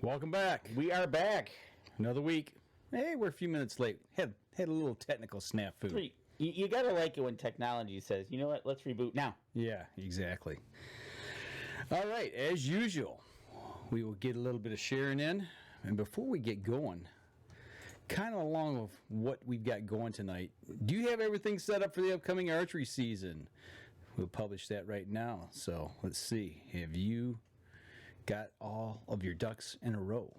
Welcome back. We are back. Another week. Hey, we're a few minutes late. Had a little technical snafu. You gotta like it when technology says, you know what, let's reboot now. Yeah, exactly. All right, as usual, we will get a little bit of sharing in. And before we get going, kind of along with what we've got going tonight, do you have everything set up for the upcoming archery season? We'll publish that right now. So let's see. Have you got all of your ducks in a row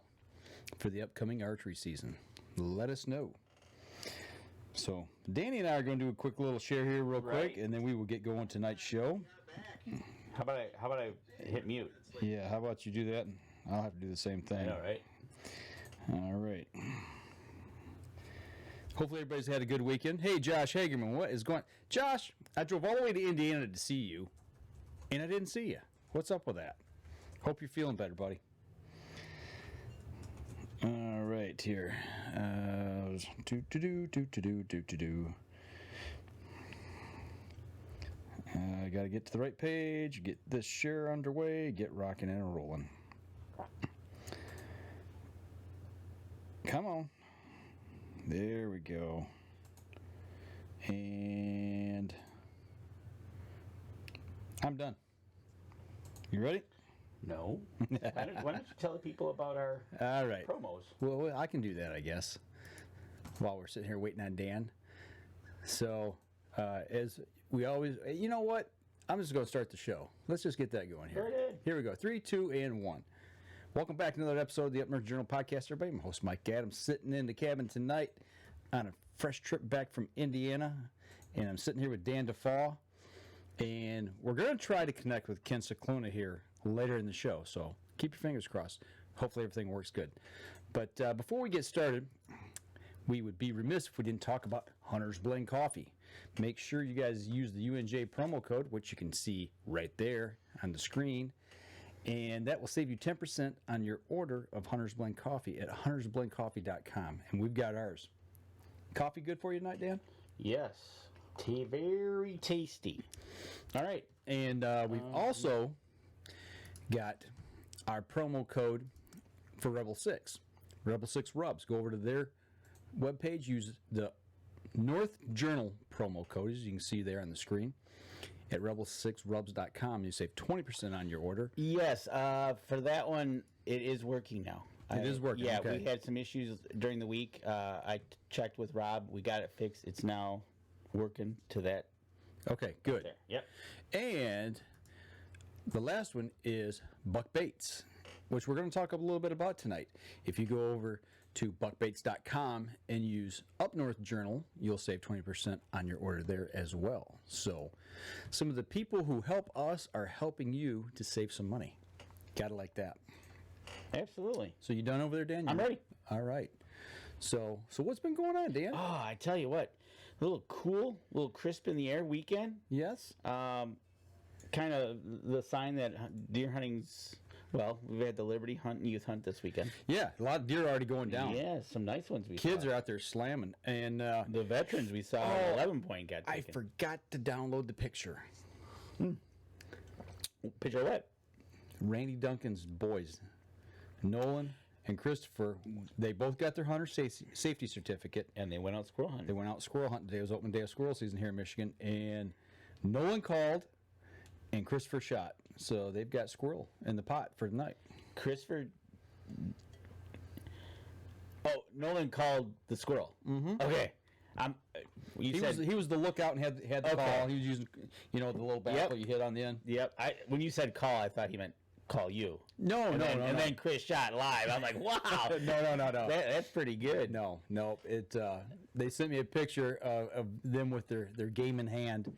for the upcoming archery season? Let us know. So Danny and I are going to do a quick little share here real quick, and then we will get going tonight's show. How about I hit mute? Yeah, how about you do that? I'll have to do the same thing. All right. All right. Hopefully everybody's had a good weekend. Hey, Josh Hagerman, what is going on? Josh, I drove all the way to Indiana to see you, and I didn't see you. What's up with that? Hope you're feeling better, buddy. All right, here. I got to get to the right page, get this share underway, get rocking and rolling. Come on. There we go. And I'm done. You ready? No. Why don't you tell the people about our promos? Well, I can do that, I guess, while we're sitting here waiting on Dan. So, as we always, you know what? I'm just going to start the show. Let's just get that going here. Here we go. 3, 2, and 1. Welcome back to another episode of the Up North Journal Podcast, everybody. I'm host Mike Adams, sitting in the cabin tonight on a fresh trip back from Indiana, and I'm sitting here with Dan DeFaw, and we're going to try to connect with Ken Cicluna here later in the show, so keep your fingers crossed. Hopefully everything works good. But before we get started, we would be remiss if we didn't talk about Hunter's Blend Coffee. Make sure you guys use the UNJ promo code, which you can see right there on the screen, and that will save you 10% on your order of Hunter's Blend Coffee at huntersblendcoffee.com, and we've got ours. Coffee good for you tonight, Dan? Yes. Very tasty. All right, and we've also got our promo code for Rebel 6 Rubs. Go over to their webpage, use the North Journal promo code, as you can see there on the screen, at rebel6rubs.com. You save 20% on your order. Yes, for that one, it is working now. It is working. Yeah, okay. We had some issues during the week. I checked with Rob. We got it fixed. It's now working to that. Okay, good. There. Yep. And the last one is Buck Baits, which we're going to talk a little bit about tonight. If you go over to buckbaits.com and use Up North Journal, you'll save 20% on your order there as well. So some of the people who help us are helping you to save some money. Gotta like that. Absolutely. So you done over there, Dan? I'm ready. All right. So what's been going on, Dan? Oh, I tell you what, a little cool, a little crisp in the air weekend. Yes. Kind of the sign that deer hunting's, well, we've had the Liberty Hunt and Youth Hunt this weekend. Yeah, a lot of deer already going down. Yeah, some nice ones we Kids saw. are out there slamming. And the veterans we saw at 11 Point got taken. I forgot to download the picture. Picture of what? Randy Duncan's boys, Nolan and Christopher, they both got their hunter safety certificate. And they went out squirrel hunting. They went out squirrel hunting. Today was open day of squirrel season here in Michigan. And Nolan called and Christopher shot. So they've got squirrel in the pot for tonight. Christopher... Oh, Nolan called the squirrel. Mm-hmm. Okay. He was the lookout and had the call. He was using, the little baffle you hit on the end. Yep. When you said call, I thought he meant call you. No. And then Chris shot live. I'm like, wow. No. That's pretty good. No. They sent me a picture of them with their game in hand,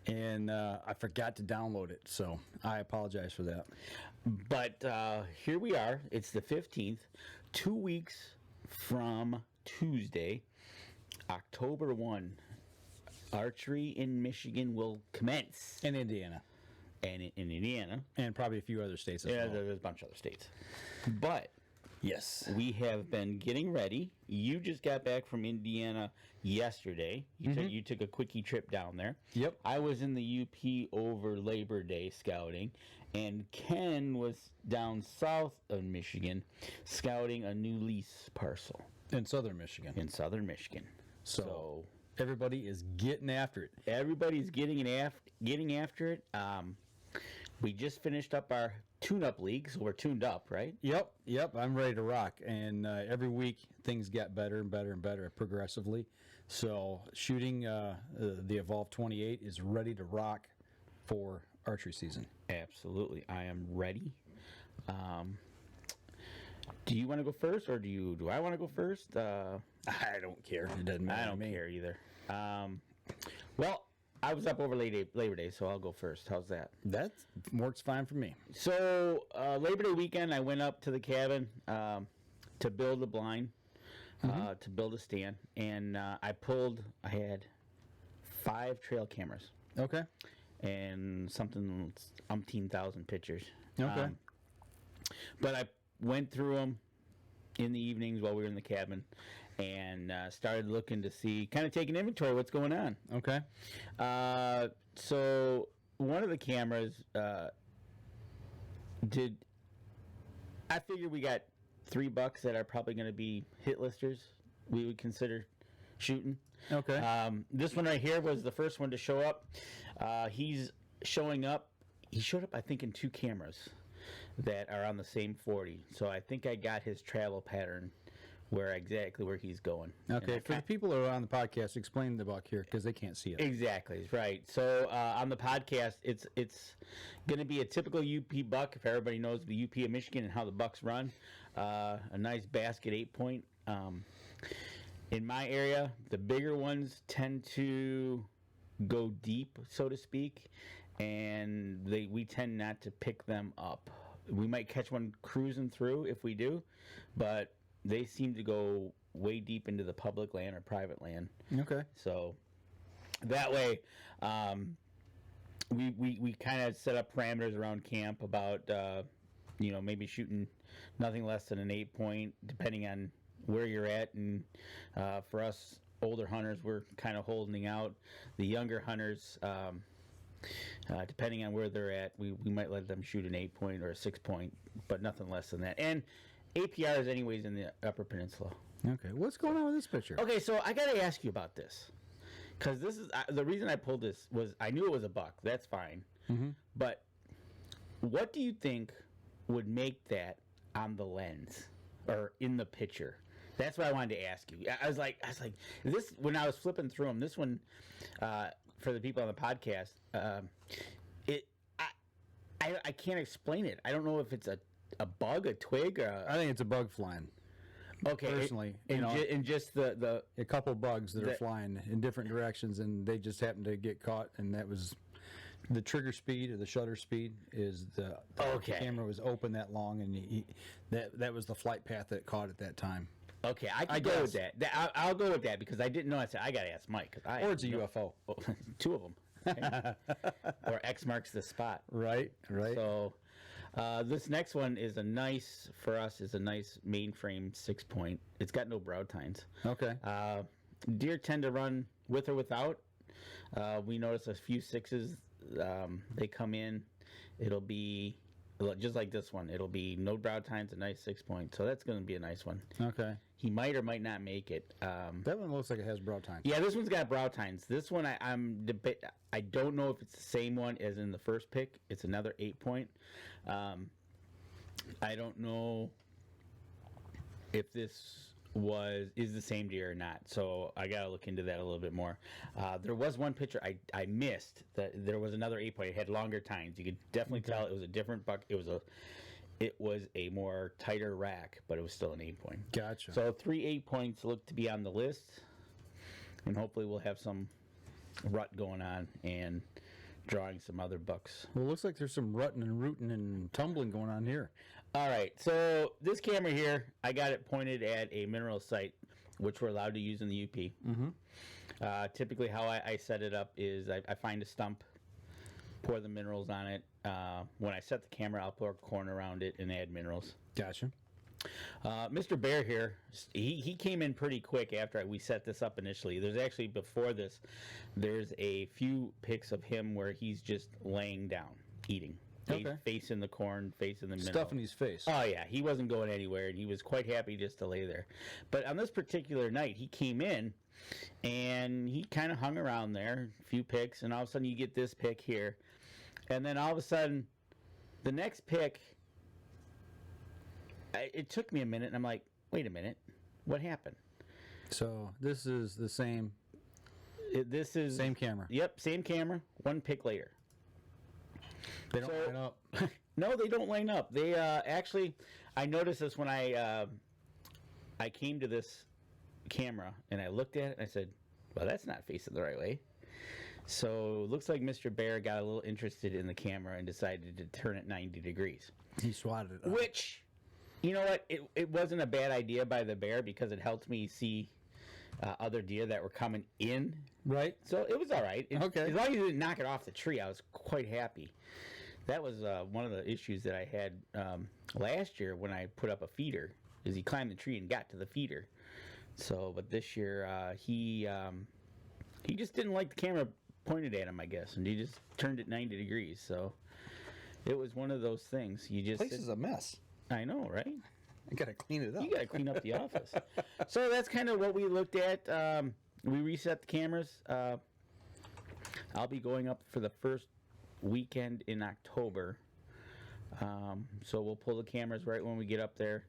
and I forgot to download it, so I apologize for that. But here we are. It's the 15th, 2 weeks from Tuesday, October 1. Archery in Michigan will commence. In Indiana. And in Indiana. And probably a few other states as well. Yeah, there's a bunch of other states. But Yes. We have been getting ready. You just got back from Indiana yesterday. You took a quickie trip down there. Yep. I was in the UP over Labor Day scouting, and Ken was down south of Michigan scouting a new lease parcel In southern Michigan. So Everybody is getting after it. everybody's getting after it. We just finished up our tune-up league, so we're tuned up, right? Yep. I'm ready to rock. And every week things get better and better and better progressively. So shooting the Evolve 28 is ready to rock for archery season. Absolutely, I am ready. Do you want to go first, or do I want to go first? I don't care. It doesn't matter. I don't care either. Well, I was up over Labor Day, so I'll go first. How's that? That works fine for me. So Labor Day weekend, I went up to the cabin to build a blind, to build a stand, and I had 5 trail cameras. Okay. And something umpteen thousand pictures. Okay. But I went through them in the evenings while we were in the cabin, and started looking to see, kind of taking inventory of what's going on. Okay. So one of the cameras I figured we got 3 bucks that are probably going to be hit listers we would consider shooting. Okay. This one right here was the first one to show up. He's showing up. He showed up, I think, in 2 cameras that are on the same 40. So I think I got his travel pattern exactly where he's going. Okay. For the people who are on the podcast, explain the buck here because they can't see it. Exactly, right. So on the podcast, it's going to be a typical UP buck. If everybody knows the UP of Michigan and how the bucks run, a nice basket 8-point. In my area, the bigger ones tend to go deep, so to speak, and we tend not to pick them up. We might catch one cruising through if we do, but they seem to go way deep into the public land or private land. Okay. So that way, we kind of set up parameters around camp about maybe shooting nothing less than an 8-point, depending on where you're at. And for us older hunters, we're kind of holding out. The younger hunters, depending on where they're at, we might let them shoot an 8-point or a 6-point, but nothing less than that. And APR is anyways in the Upper Peninsula. Okay. What's going on with this picture? Okay, so I got to ask you about this. Because this is the reason I pulled this was I knew it was a buck. That's fine. Mm-hmm. But what do you think would make that on the lens or in the picture? That's what I wanted to ask you. I was like, this when I was flipping through them. This one, for the people on the podcast, I can't explain it. I don't know if it's a bug, a twig, or I think it's a bug flying. Okay, personally, and just the a couple bugs that are flying in different directions, and they just happened to get caught, and that was the trigger speed or the shutter speed is the camera was open that long, and that was the flight path that caught at that time. Okay, I go with that. I'll go with that because I didn't know. I said I got to ask Mike. Or it's a UFO. 2 of them. Okay. Or X marks the spot. Right. So this next one is a nice mainframe 6-point. It's got no brow tines. Okay. Deer tend to run with or without. We notice a few 6s. They come in. It'll be just like this one. It'll be no brow tines, a nice 6-point. So that's going to be a nice one. Okay. He might or might not make it. That one looks like it has brow tines. Yeah, this one's got brow tines. This one, I don't know if it's the same one as in the first pick. It's another 8-point. I don't know if this is the same deer or not. So I got to look into that a little bit more. There was one picture I missed that there was another 8-point. It had longer tines. You could definitely tell it was a different buck. It was a more tighter rack, but it was still an 8-point. Gotcha. So 3 8-points look to be on the list, and hopefully we'll have some rut going on and drawing some other bucks. Well, it looks like there's some rutting and rooting and tumbling going on here. All right, so this camera here, I got it pointed at a mineral site, which we're allowed to use in the UP. Mm-hmm. Typically how I set it up is I find a stump, pour the minerals on it. When I set the camera, I'll pour a corn around it and add minerals. Gotcha. Mr. Bear here, he came in pretty quick after we set this up initially. There's actually, before this, there's a few pics of him where he's just laying down, eating. Face in the corn, face in the middle. Stuff in his face. Oh, yeah. He wasn't going anywhere, and he was quite happy just to lay there. But on this particular night, he came in, and he kind of hung around there, a few pics, and all of a sudden you get this pic here. And then all of a sudden, the next pic, it took me a minute, and I'm like, wait a minute, what happened? So this is the same. This is same camera. Yep, same camera. One pic later. They don't line up. No, they don't line up. They actually, I noticed this when I came to this camera and I looked at it and I said, well, that's not facing the right way. So it looks like Mr. Bear got a little interested in the camera and decided to turn it 90 degrees. He swatted it up. Which, you know what? It wasn't a bad idea by the bear because it helped me see other deer that were coming in. Right. So it was all right. Okay. As long as you didn't knock it off the tree, I was quite happy. That was one of the issues that I had last year when I put up a feeder, is he climbed the tree and got to the feeder. So, but this year he just didn't like the camera pointed at him, I guess, and he just turned it 90 degrees. So it was one of those things. You just Place is a mess. I know, right? I gotta clean it up. You gotta clean up the office. So that's kind of what we looked at. We reset the cameras. I'll be going up for the first weekend in October. So we'll pull the cameras right when we get up there,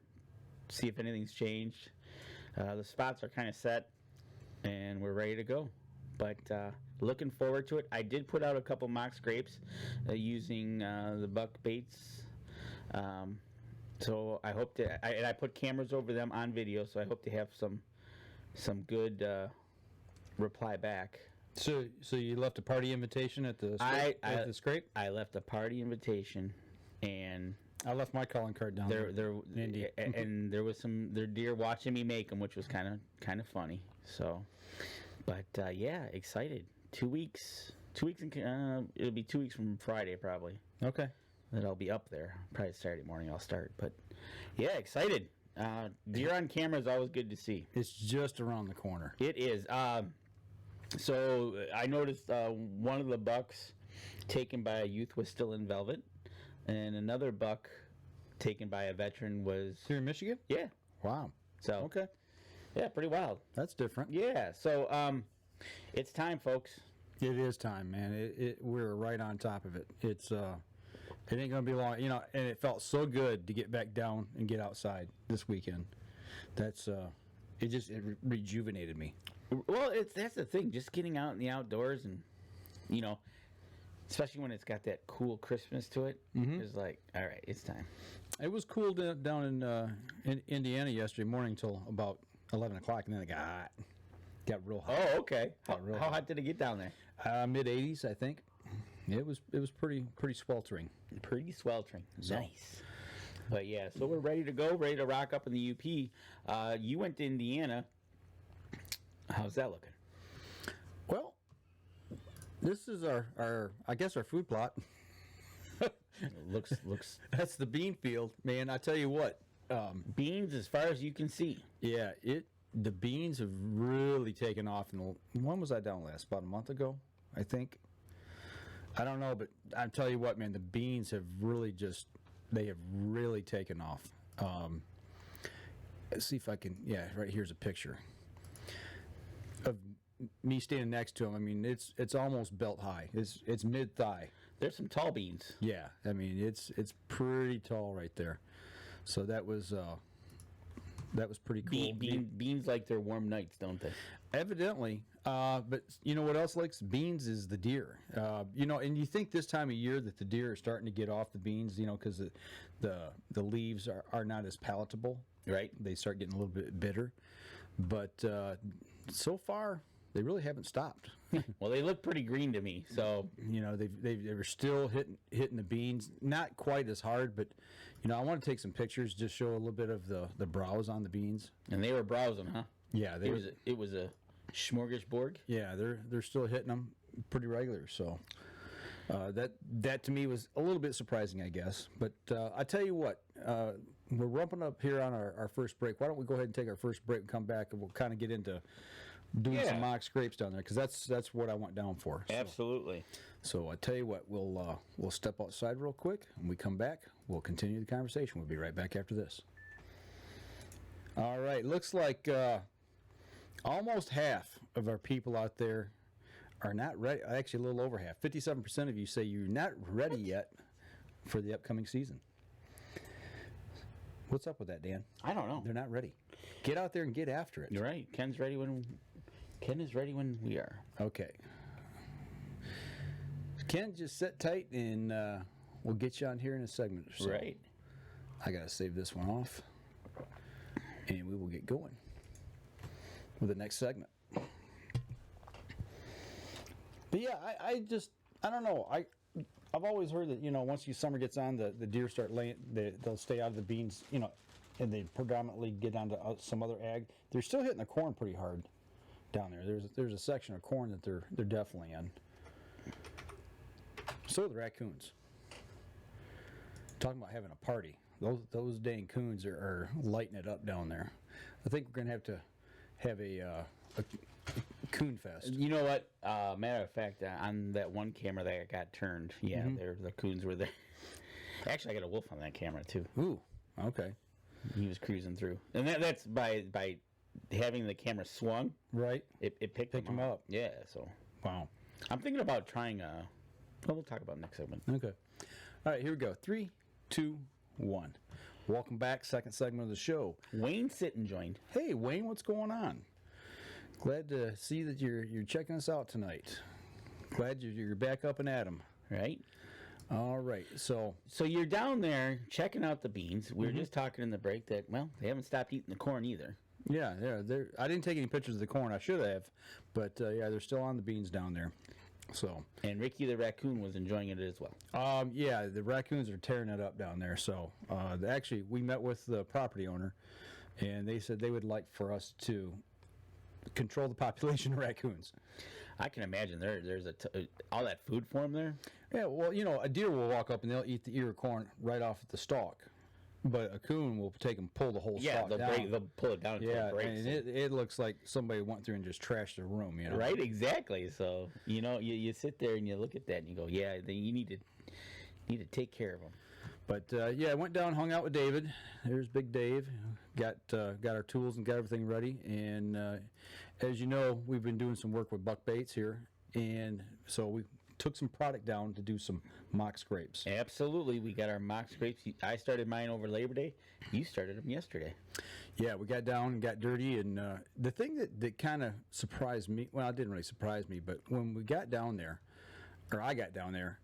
see if anything's changed. The spots are kind of set, and we're ready to go. But looking forward to it. I did put out a couple mock scrapes using the buck baits. So I hope to, and I put cameras over them on video, so I hope to have some good reply back. So you left a party invitation at the the scrape? I left a party invitation, and I left my calling card down there. And there was their deer watching me make them, which was kind of funny. So, but yeah, excited. 2 weeks. 2 weeks, it'll be 2 weeks from Friday probably. Okay. That I'll be up there. Probably Saturday morning I'll start. But yeah, excited. Deer on camera is always good to see. It's just around the corner. It is. So I noticed one of the bucks taken by a youth was still in velvet, and another buck taken by a veteran was here in Michigan. Yeah. Wow. So okay. Yeah, pretty wild. That's different. Yeah. So it's time, folks. It is time, man. We're right on top of it. It's it ain't gonna be long, and it felt so good to get back down and get outside this weekend. That's it rejuvenated me. Well, that's the thing, just getting out in the outdoors, and especially when it's got that cool crispness to it. Mm-hmm. It's like, all right, it's time. It was cool down in Indiana yesterday morning till about 11 o'clock, and then it got real hot. Oh, okay. How hot did it get down there? Mid 80s, I think. It was pretty sweltering. Pretty sweltering. So. Nice. But yeah, so we're ready to go, ready to rock up in the UP. You went to Indiana. How's that looking? Well, this is our I guess our food plot. looks. That's the bean field, man. I tell you what, beans as far as you can see. Yeah, the beans have really taken off. When was I down last? About a month ago, I think. I don't know, but I tell you what, man, the beans have really taken off. Let's see if I can. Yeah, right here's a picture of me standing next to him. I mean, it's almost belt high. It's mid thigh. There's some tall beans. Yeah, I mean it's pretty tall right there. So that was pretty cool. Beans like their warm nights, don't they? Evidently. But you know what else likes beans is the deer. And you think this time of year that the deer are starting to get off the beans, because the leaves are not as palatable. Right. They start getting a little bit bitter. But so far, they really haven't stopped. Well, they look pretty green to me. So they were still hitting the beans, not quite as hard, but I want to take some pictures, just show a little bit of the browse on the beans. And they were browsing, huh? Yeah, it was a smorgasbord. Yeah, they're still hitting them pretty regular. So that to me was a little bit surprising, I guess. But I tell you what, we're rumping up here on our first break. Why don't we go ahead and take our first break and come back, and we'll kind of get into doing some mock scrapes down there, because that's what I went down for. Absolutely. So I tell you what, we'll step outside real quick. When we come back, we'll continue the conversation. We'll be right back after this. All right, looks like almost half of our people out there are not ready. Actually, a little over half. 57% of you say you're not ready yet for the upcoming season. What's up with that, Dan? I don't know. They're not ready. Get out there and get after it. You're right. Ken is ready when we are. Okay. Ken, just sit tight, and we'll get you on here in a segment or so. Right. I got to save this one off, and we will get going with the next segment. But yeah, I don't know. I've always heard that, once summer gets on, the deer start laying, they'll stay out of the beans, and they predominantly get onto some other ag. They're still hitting the corn pretty hard down there. There's a section of corn that they're definitely in. So are the raccoons. Talking about having a party. Those dang coons are lighting it up down there. I think we're gonna have a coon fest. You know what? Matter of fact, on that one camera that got turned, the coons were there. Actually, I got a wolf on that camera too. Ooh, okay. He was cruising through, and that's by having the camera swung. Right. It picked him up. Yeah. So. Wow. I'm thinking about trying we'll talk about it next segment. Okay. All right, here we go. 3, 2, 1. Welcome back. Second segment of the show. Wayne Sitton joined. Hey, Wayne, what's going on? Glad to see that you're checking us out tonight. Glad you're back up and at 'em. Right. All right. So you're down there checking out the beans. We were just talking in the break that, well, they haven't stopped eating the corn either. Yeah. I didn't take any pictures of the corn. I should have, but yeah, they're still on the beans down there. So. And Ricky the raccoon was enjoying it as well. Yeah, the raccoons are tearing it up down there. So actually, we met with the property owner, and they said they would like for us to control the population of raccoons. I can imagine there's all that food for them there. Yeah, well, a deer will walk up and they'll eat the ear of corn right off at the stalk, but a coon will take and pull the whole stalk down. Yeah, they'll pull it down until it breaks. And it looks like somebody went through and just trashed their room, Right, exactly. So you sit there and you look at that and you go, yeah, then you need to take care of them. But yeah, I went down, hung out with David. There's Big Dave. Got our tools and got everything ready. And as you know, we've been doing some work with buck baits here, and so we took some product down to do some mock scrapes. Absolutely, we got our mock scrapes. I started mine over Labor Day. You started them yesterday. Yeah, we got down and got dirty, and the thing that kind of surprised me, well, it didn't really surprise me, but when we got down there, or I got down there,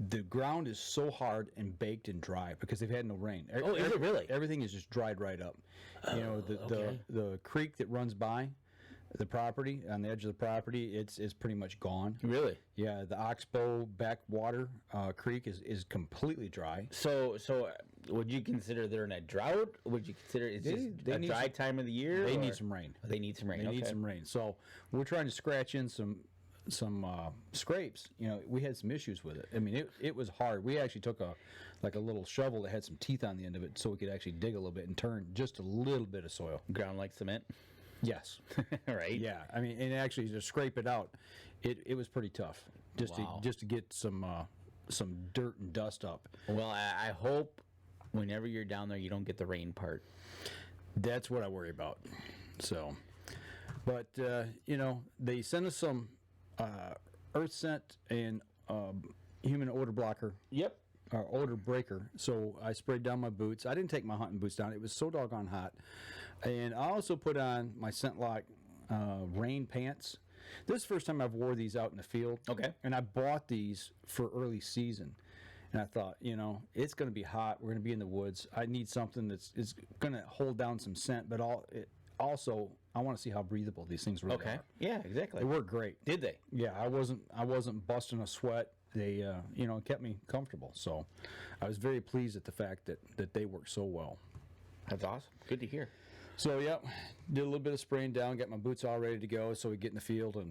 the ground is so hard and baked and dry because they've had no rain. Oh, is it really? Everything is just dried right up. The creek that runs by the property, on the edge of the property, it's pretty much gone. Really? Yeah, the Oxbow backwater creek is completely dry. So would you consider they're in a drought? Would you consider it's just a dry time of the year? They need some rain. They need some rain. They need some rain. So we're trying to scratch in some scrapes. We had some issues with it. I mean, it was hard. We actually took a little shovel that had some teeth on the end of it, so we could actually dig a little bit and turn just a little bit of soil. Ground like cement. Yes. Right. Yeah. I mean, and actually to scrape it out, it was pretty tough just to get some dirt and dust up. Well, I hope whenever you're down there, you don't get the rain part. That's what I worry about. So, but they sent us some earth scent and human odor blocker. Yep. Or odor breaker. So I sprayed down my boots. I didn't take my hunting boots down. It was so doggone hot. And I also put on my Scent Lock rain pants. This is the first time I've wore these out in the field. Okay. And I bought these for early season. And I thought, it's going to be hot. We're going to be in the woods. I need something that's going to hold down some scent, but also I want to see how breathable these things really are. Yeah, exactly. They work great. Did they? Yeah, I wasn't busting a sweat. They kept me comfortable. So I was very pleased at the fact that they work so well. That's awesome. Good to hear. So yep, did a little bit of spraying down, got my boots all ready to go, so we get in the field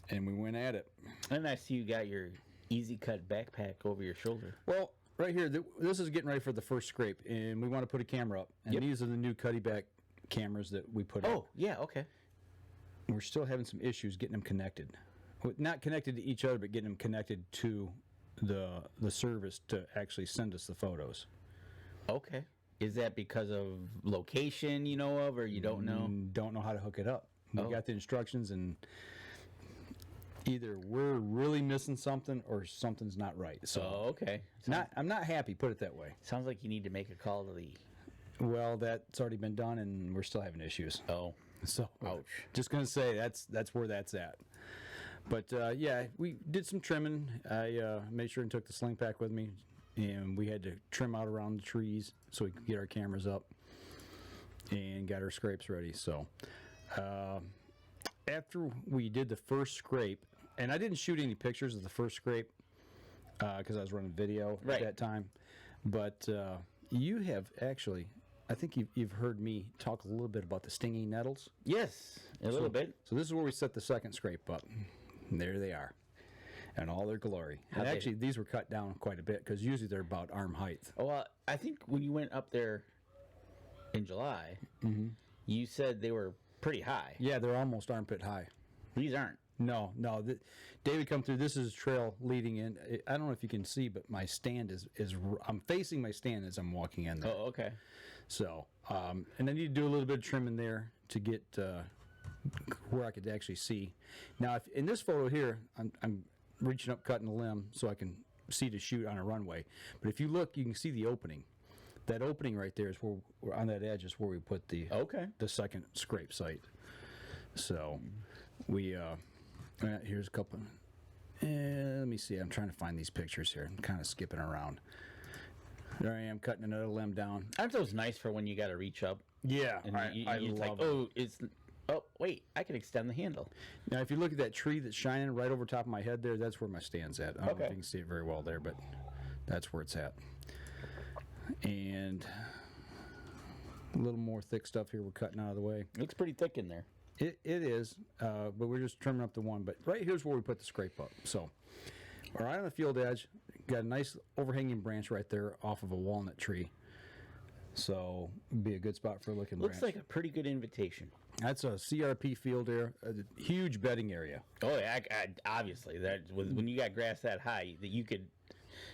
and we went at it. And I see you got your Easy Cut backpack over your shoulder. Well, right here, this is getting ready for the first scrape, and we want to put a camera up. And these are the new Cuddy back cameras that we put up. Oh, yeah, okay. We're still having some issues getting them connected. Not connected to each other, but getting them connected to the service to actually send us the photos. Okay. Is that because of location you know of, or you don't know? Don't know how to hook it up. We got the instructions, and either we're really missing something or something's not right. So okay. I'm not happy, put it that way. Sounds like you need to make a call to the... Well, that's already been done, and we're still having issues. Oh. So, ouch. Just going to say that's where that's at. But, yeah, we did some trimming. I made sure and took the sling pack with me, and we had to trim out around the trees so we could get our cameras up and got our scrapes ready. So, after we did the first scrape, and I didn't shoot any pictures of the first scrape because I was running video at that time, but you have actually... I think you've heard me talk a little bit about the stinging nettles. Yes, a little bit. So this is where we set the second scrape up. And there they are, in all their glory. And actually, these were cut down quite a bit because usually they're about arm height. Oh, well, I think when you went up there in July, you said they were pretty high. Yeah, they're almost armpit high. These aren't. No. David come through. This is a trail leading in. I don't know if you can see, but my stand is I'm facing my stand as I'm walking in there. Oh, okay. So, and I need to do a little bit of trimming there to get where I could actually see. Now, if, in this photo here, I'm reaching up, cutting a limb so I can see to shoot on a runway. But if you look, you can see the opening. That opening right there is where, on that edge is where we put the second scrape site. So, we here's a couple. Let me see. I'm trying to find these pictures here. I'm kind of skipping around. There I am, cutting another limb down. Aren't those nice for when you got to reach up? Yeah, and I it's love like, oh, wait, I can extend the handle. Now, if you look at that tree that's shining right over top of my head there, that's where my stand's at. I don't know if you can see it very well there, but that's where it's at. And a little more thick stuff here we're cutting out of the way. It looks pretty thick in there. It is, but we're just trimming up the one. But right here's where we put the scrape up. So, right on the field edge, got a nice overhanging branch right there off of a walnut tree. So, it'd be a good spot for a looking branch. Looks like a pretty good invitation. That's a CRP field there, a huge bedding area. Oh, yeah, obviously. When you got grass that high, that you could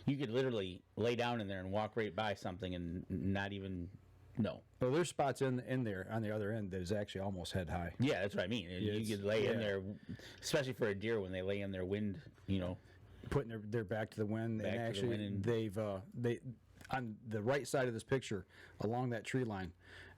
literally lay down in there and walk right by something and not even know. Well, there's spots in there on the other end that is actually almost head high. Yeah, that's what I mean. You could lay in there, especially for a deer when they lay in their wind, Putting their back to the wind. And actually, they've on the right side of this picture, along that tree line,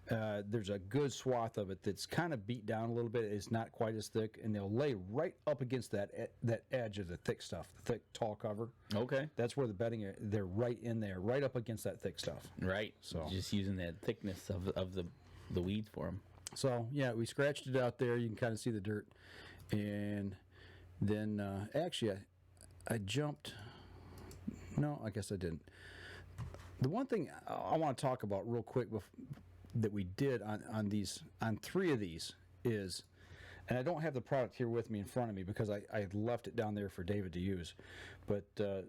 there's a good swath of it that's kind of beat down a little bit. It's not quite as thick, and they'll lay right up against that edge of the thick stuff, the thick, tall cover. Okay. That's where the bedding, they're right in there, right up against that thick stuff. Right. So just using that thickness of the weeds for them. So, yeah, we scratched it out there. You can kind of see the dirt. And then, actually, I jumped. No, I guess I didn't. The one thing I want to talk about real quick that we did on three of these is, and I don't have the product here with me in front of me because I left it down there for David to use, but the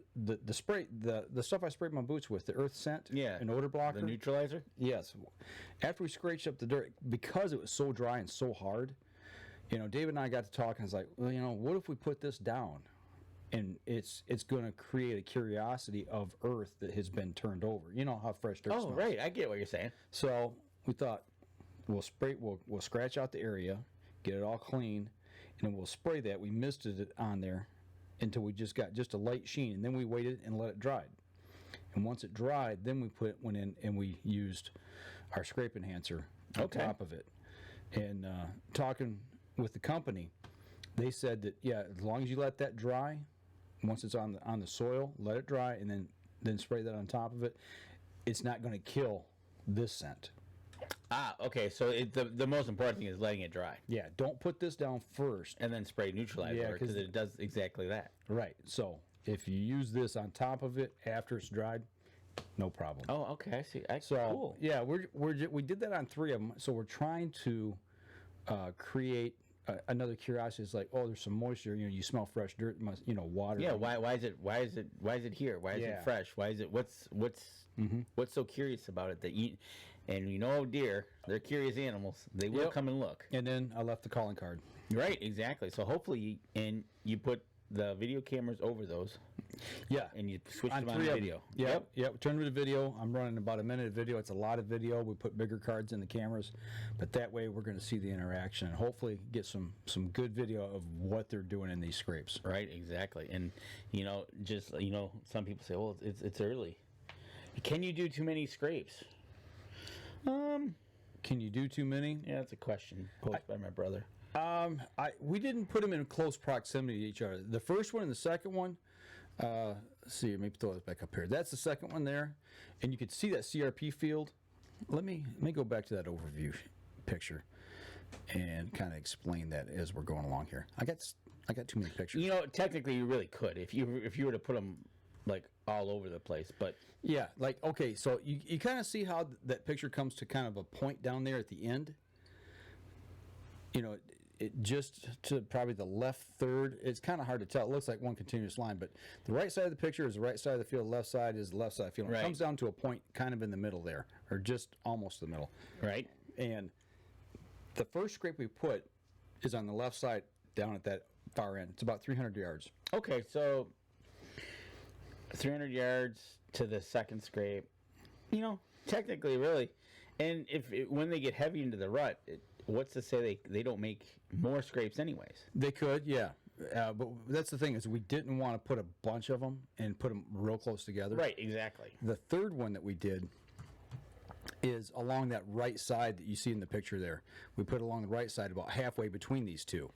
spray, the stuff I sprayed my boots with, the earth scent, an odor blocker, the neutralizer. Yes. After we scratched up the dirt, because it was so dry and so hard, David and I got to talk, and I was like, well, what if we put this down? And it's going to create a curiosity of earth that has been turned over. You know how fresh dirt smells. Oh, right. I get what you're saying. So we thought we'll scratch out the area, get it all clean, and then we'll spray that. We misted it on there until we just got just a light sheen, and then we waited and let it dry. And once it dried, then we went in and we used our scrape enhancer on top of it. And talking with the company, they said that, as long as you let that dry, once it's on the soil, let it dry, and then spray that on top of it. It's not going to kill this scent. Ah, okay. So the most important thing is letting it dry. Yeah, don't put this down first. And then spray neutralizer because it does exactly that. Right. So if you use this on top of it after it's dried, no problem. Oh, okay. I see. Cool. Yeah, we did that on three of them. So we're trying to create another curiosity is like, oh, there's some moisture. You smell fresh dirt. Must water. Yeah. Why is it here? Why is it fresh? Why is it what's so curious about it that you? And deer, they're curious animals. They will come and look. And then I left the calling card. Right, exactly. So hopefully, you put the video cameras over those. Yeah. And you switch them on video. Yep. Turn to the video. I'm running about a minute of video. It's a lot of video. We put bigger cards in the cameras, but that way we're going to see the interaction and hopefully get some good video of what they're doing in these scrapes. Right, exactly. And some people say, "Well, it's early." Can you do too many scrapes? Can you do too many? Yeah, that's a question posed by my brother. We didn't put them in close proximity to each other. The first one and the second one, let's see, maybe throw this back up here. That's the second one there, and you can see that CRP field. Let me go back to that overview picture and kind of explain that as we're going along here. I got too many pictures. Technically, you really could if you were to put them like all over the place, but yeah, like okay, so you kind of see how that picture comes to kind of a point down there at the end. It just to probably the left third. It's kind of hard to tell. It looks like one continuous line, but the right side of the picture is the right side of the field. The left side is the left side of the field. Right. It comes down to a point kind of in the middle there, or just almost the middle. Right. And the first scrape we put is on the left side down at that far end. It's about 300 yards. Okay, so 300 yards to the second scrape. Technically, really. And when they get heavy into the rut, what's to say they don't make more scrapes anyways? They could, yeah. But that's the thing is we didn't want to put a bunch of them and put them real close together. Right, exactly. The third one that we did is along that right side that you see in the picture there. We put along the right side about halfway between these two.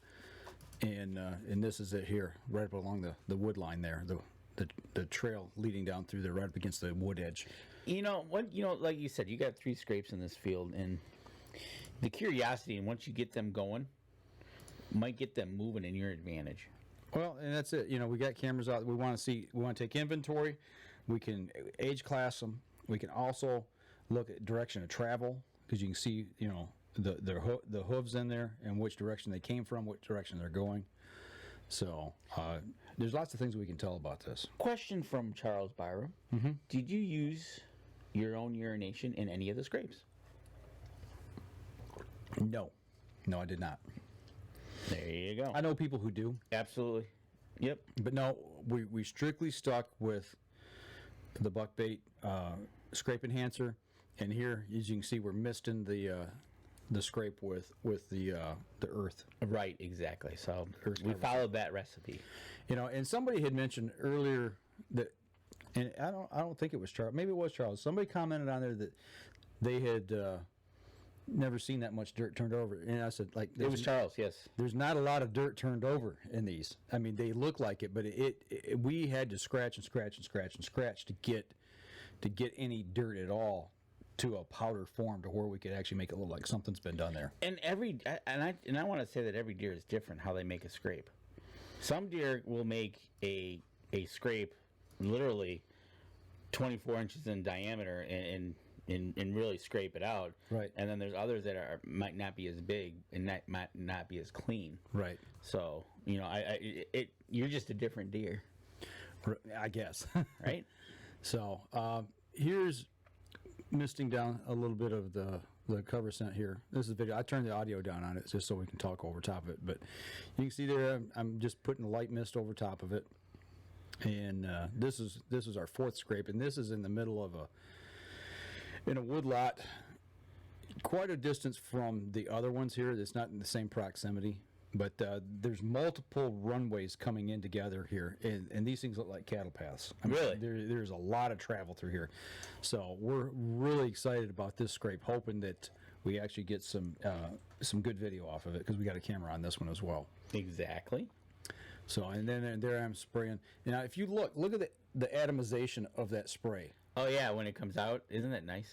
And this is it here, right up along the wood line there, the trail leading down through there right up against the wood edge. Like you said, you got 3 scrapes in this field, and the curiosity, and once you get them going, might get them moving in your advantage. Well, and that's it. We got cameras out. We want to take inventory. We can age class them. We can also look at direction of travel because you can see, the hooves in there and which direction they came from, which direction they're going. So there's lots of things we can tell about this. Question from Charles Byram. Mm-hmm. Did you use your own urination in any of the scrapes? No, I did not. There you go. I know people who do. Absolutely. Yep. But no, we strictly stuck with the buckbait scrape enhancer, and here, as you can see, we're misting the scrape with the earth. Right, exactly. So we followed that recipe. And somebody had mentioned earlier that, and I don't think it was Charles. Maybe it was Charles. Somebody commented on there that they had never seen that much dirt turned over, and I said, like, it was Charles. Yes, there's not a lot of dirt turned over in these. I mean, they look like it, but we had to scratch and scratch and scratch and scratch to get any dirt at all to a powder form to where we could actually make it look like something's been done there. And I want to say that every deer is different how they make a scrape. Some deer will make a scrape literally 24 inches in diameter and really scrape it out. Right. And then there's others that might not be as big and might not be as clean. Right. So you're just a different deer. I guess. Right. So here's misting down a little bit of the cover scent here. This is video. I turned the audio down on it just so we can talk over top of it. But you can see there, I'm just putting a light mist over top of it. And this is our 4th scrape, and this is in the middle of in a wood lot, quite a distance from the other ones here. It's not in the same proximity, but there's multiple runways coming in together here, and these things look like cattle paths. I mean, really? There's a lot of travel through here. So we're really excited about this scrape, hoping that we actually get some good video off of it because we got a camera on this one as well. Exactly. So, and then there I'm spraying. Now, if you look at the atomization of that spray. Oh, yeah, when it comes out. Isn't that nice?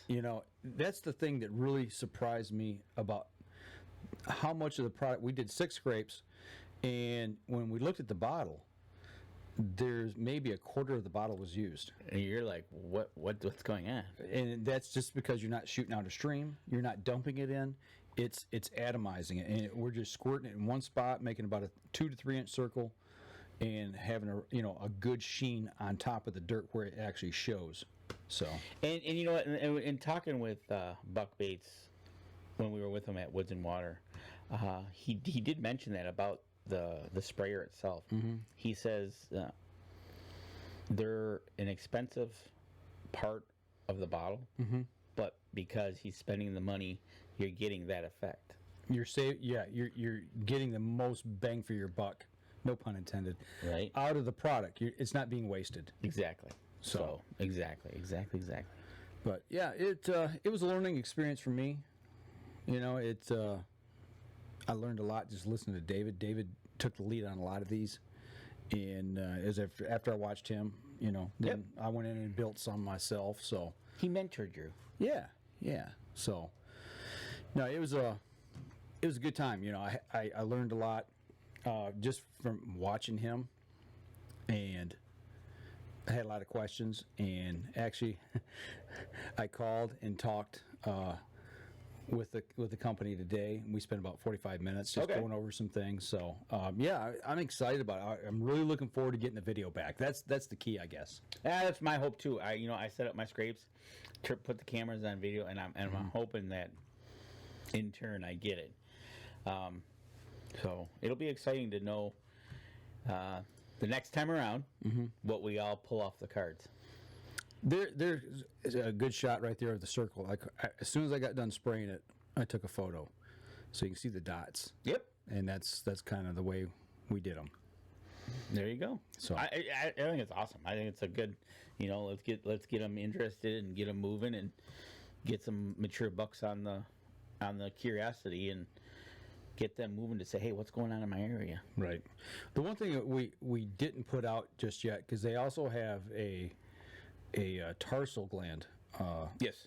That's the thing that really surprised me about how much of the product. We did 6 scrapes, and when we looked at the bottle, there's maybe a quarter of the bottle was used. And you're like, what's going on? And that's just because you're not shooting out a stream. You're not dumping it in. it's atomizing it, and we're just squirting it in one spot, making about a 2 to 3 inch circle, and having a good sheen on top of the dirt where it actually shows. So And you know what? And talking with Buck Bates when we were with him at Woods and Water, he did mention that about the sprayer itself. He says they're an expensive part of the bottle, but because he's spending the money, you're getting that effect. you're getting the most bang for your buck, no pun intended, Right. out of the product. It's not being wasted. Exactly. So exactly. But yeah, it was a learning experience for me. I learned a lot just listening to David. David took the lead on a lot of these, and as after I watched him, then I went in and built some myself. So He mentored you. yeah. So no, it was a good time. I learned a lot just from watching him, and I had a lot of questions. And actually, I called and talked with the company today. We spent about 45 minutes just going over some things. So I'm excited about it. I'm really looking forward to getting the video back. That's the key, I guess. Yeah, that's my hope too. I set up my scrapes, put the cameras on video, and I'm hoping that in turn I get it. So it'll be exciting to know the next time around what we all pull off the cards. There's a good shot right there of the circle. As soon as I got done spraying it, I took a photo, so you can see the dots. Yep. And that's kind of the way we did them. There you go. So I think it's awesome. I think it's a good, let's get them interested and get them moving and get some mature bucks on the curiosity and get them moving to say, hey, what's going on in my area? Right. The one thing that we didn't put out just yet, because they also have a tarsal gland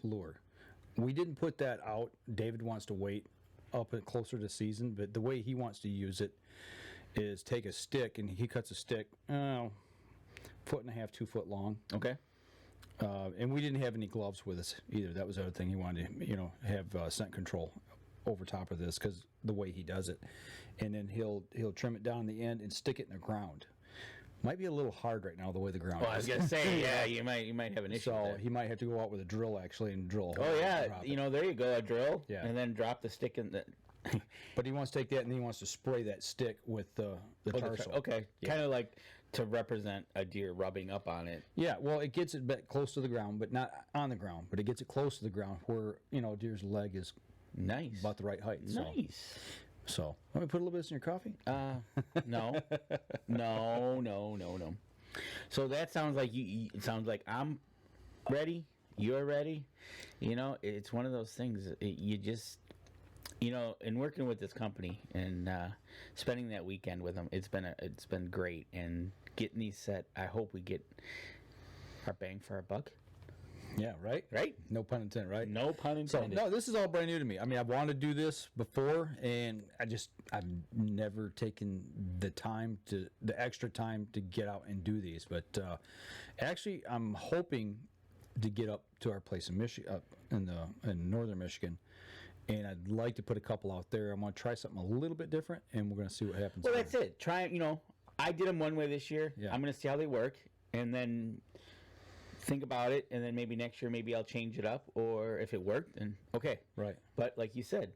lure. We didn't put that out. David wants to wait up closer to season, but the way he wants to use it is take a stick, and he cuts a stick 1.5 foot, 2 foot long. Okay. And we didn't have any gloves with us either. That was the other thing. He wanted to have scent control over top of this because the way he does it, and then he'll trim it down the end and stick it in the ground. Might be a little hard right now the way the ground Well, I was is. gonna say, yeah, you might have an issue. So with that. he might have to go out with a drill actually and drill a hole. Oh yeah, and drop it. there you go, a drill. Yeah. And then drop the stick in the. But he wants to take that and then he wants to spray that stick with the tarsal. Okay, Yeah. kind of like to represent a deer rubbing up on it. Yeah, well, it gets it back close to the ground, but not on the ground. But it gets it close to the ground where a deer's leg is Nice. about the right height. Nice. So want me to put a little bit in your coffee? No. No. So that sounds like it sounds like I'm ready. You're ready. It's one of those things. You just, in working with this company and spending that weekend with them, it's been great. And getting these set, I hope we get our bang for our buck. Yeah, right? Right? No pun intended, right? No pun So, intended. no, this is all brand new to me. I mean, I've wanted to do this before, and I've never taken the extra time to get out and do these. But actually, I'm hoping to get up to our place in Michigan, up in northern Michigan, and I'd like to put a couple out there. I'm going to try something a little bit different, and we're going to see what happens. Well, that's it. Try, I did them one way this year. Yeah. I'm going to see how they work, and then think about it, and then maybe next year maybe I'll change it up, or if it worked, then okay. Right. But like you said,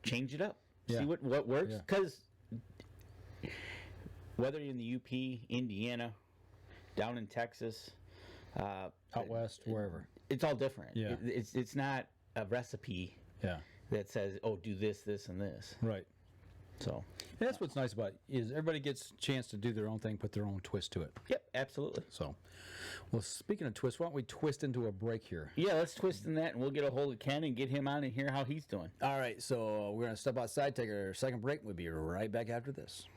change it up. Yeah. See what works. Yeah. Because whether you're in the UP, Indiana, down in Texas, Out west, wherever. it's all different. Yeah. It's not a recipe Yeah. that says, oh, do this, this, and this. Right. So. And that's what's nice about it, is everybody gets a chance to do their own thing, put their own twist to it. Yep, absolutely. So, well, speaking of twists, why don't we twist into a break here? Yeah, let's twist in that, and we'll get a hold of Ken and get him on and hear how he's doing. All right, so we're going to step outside, take our second break. We'll be right back after this.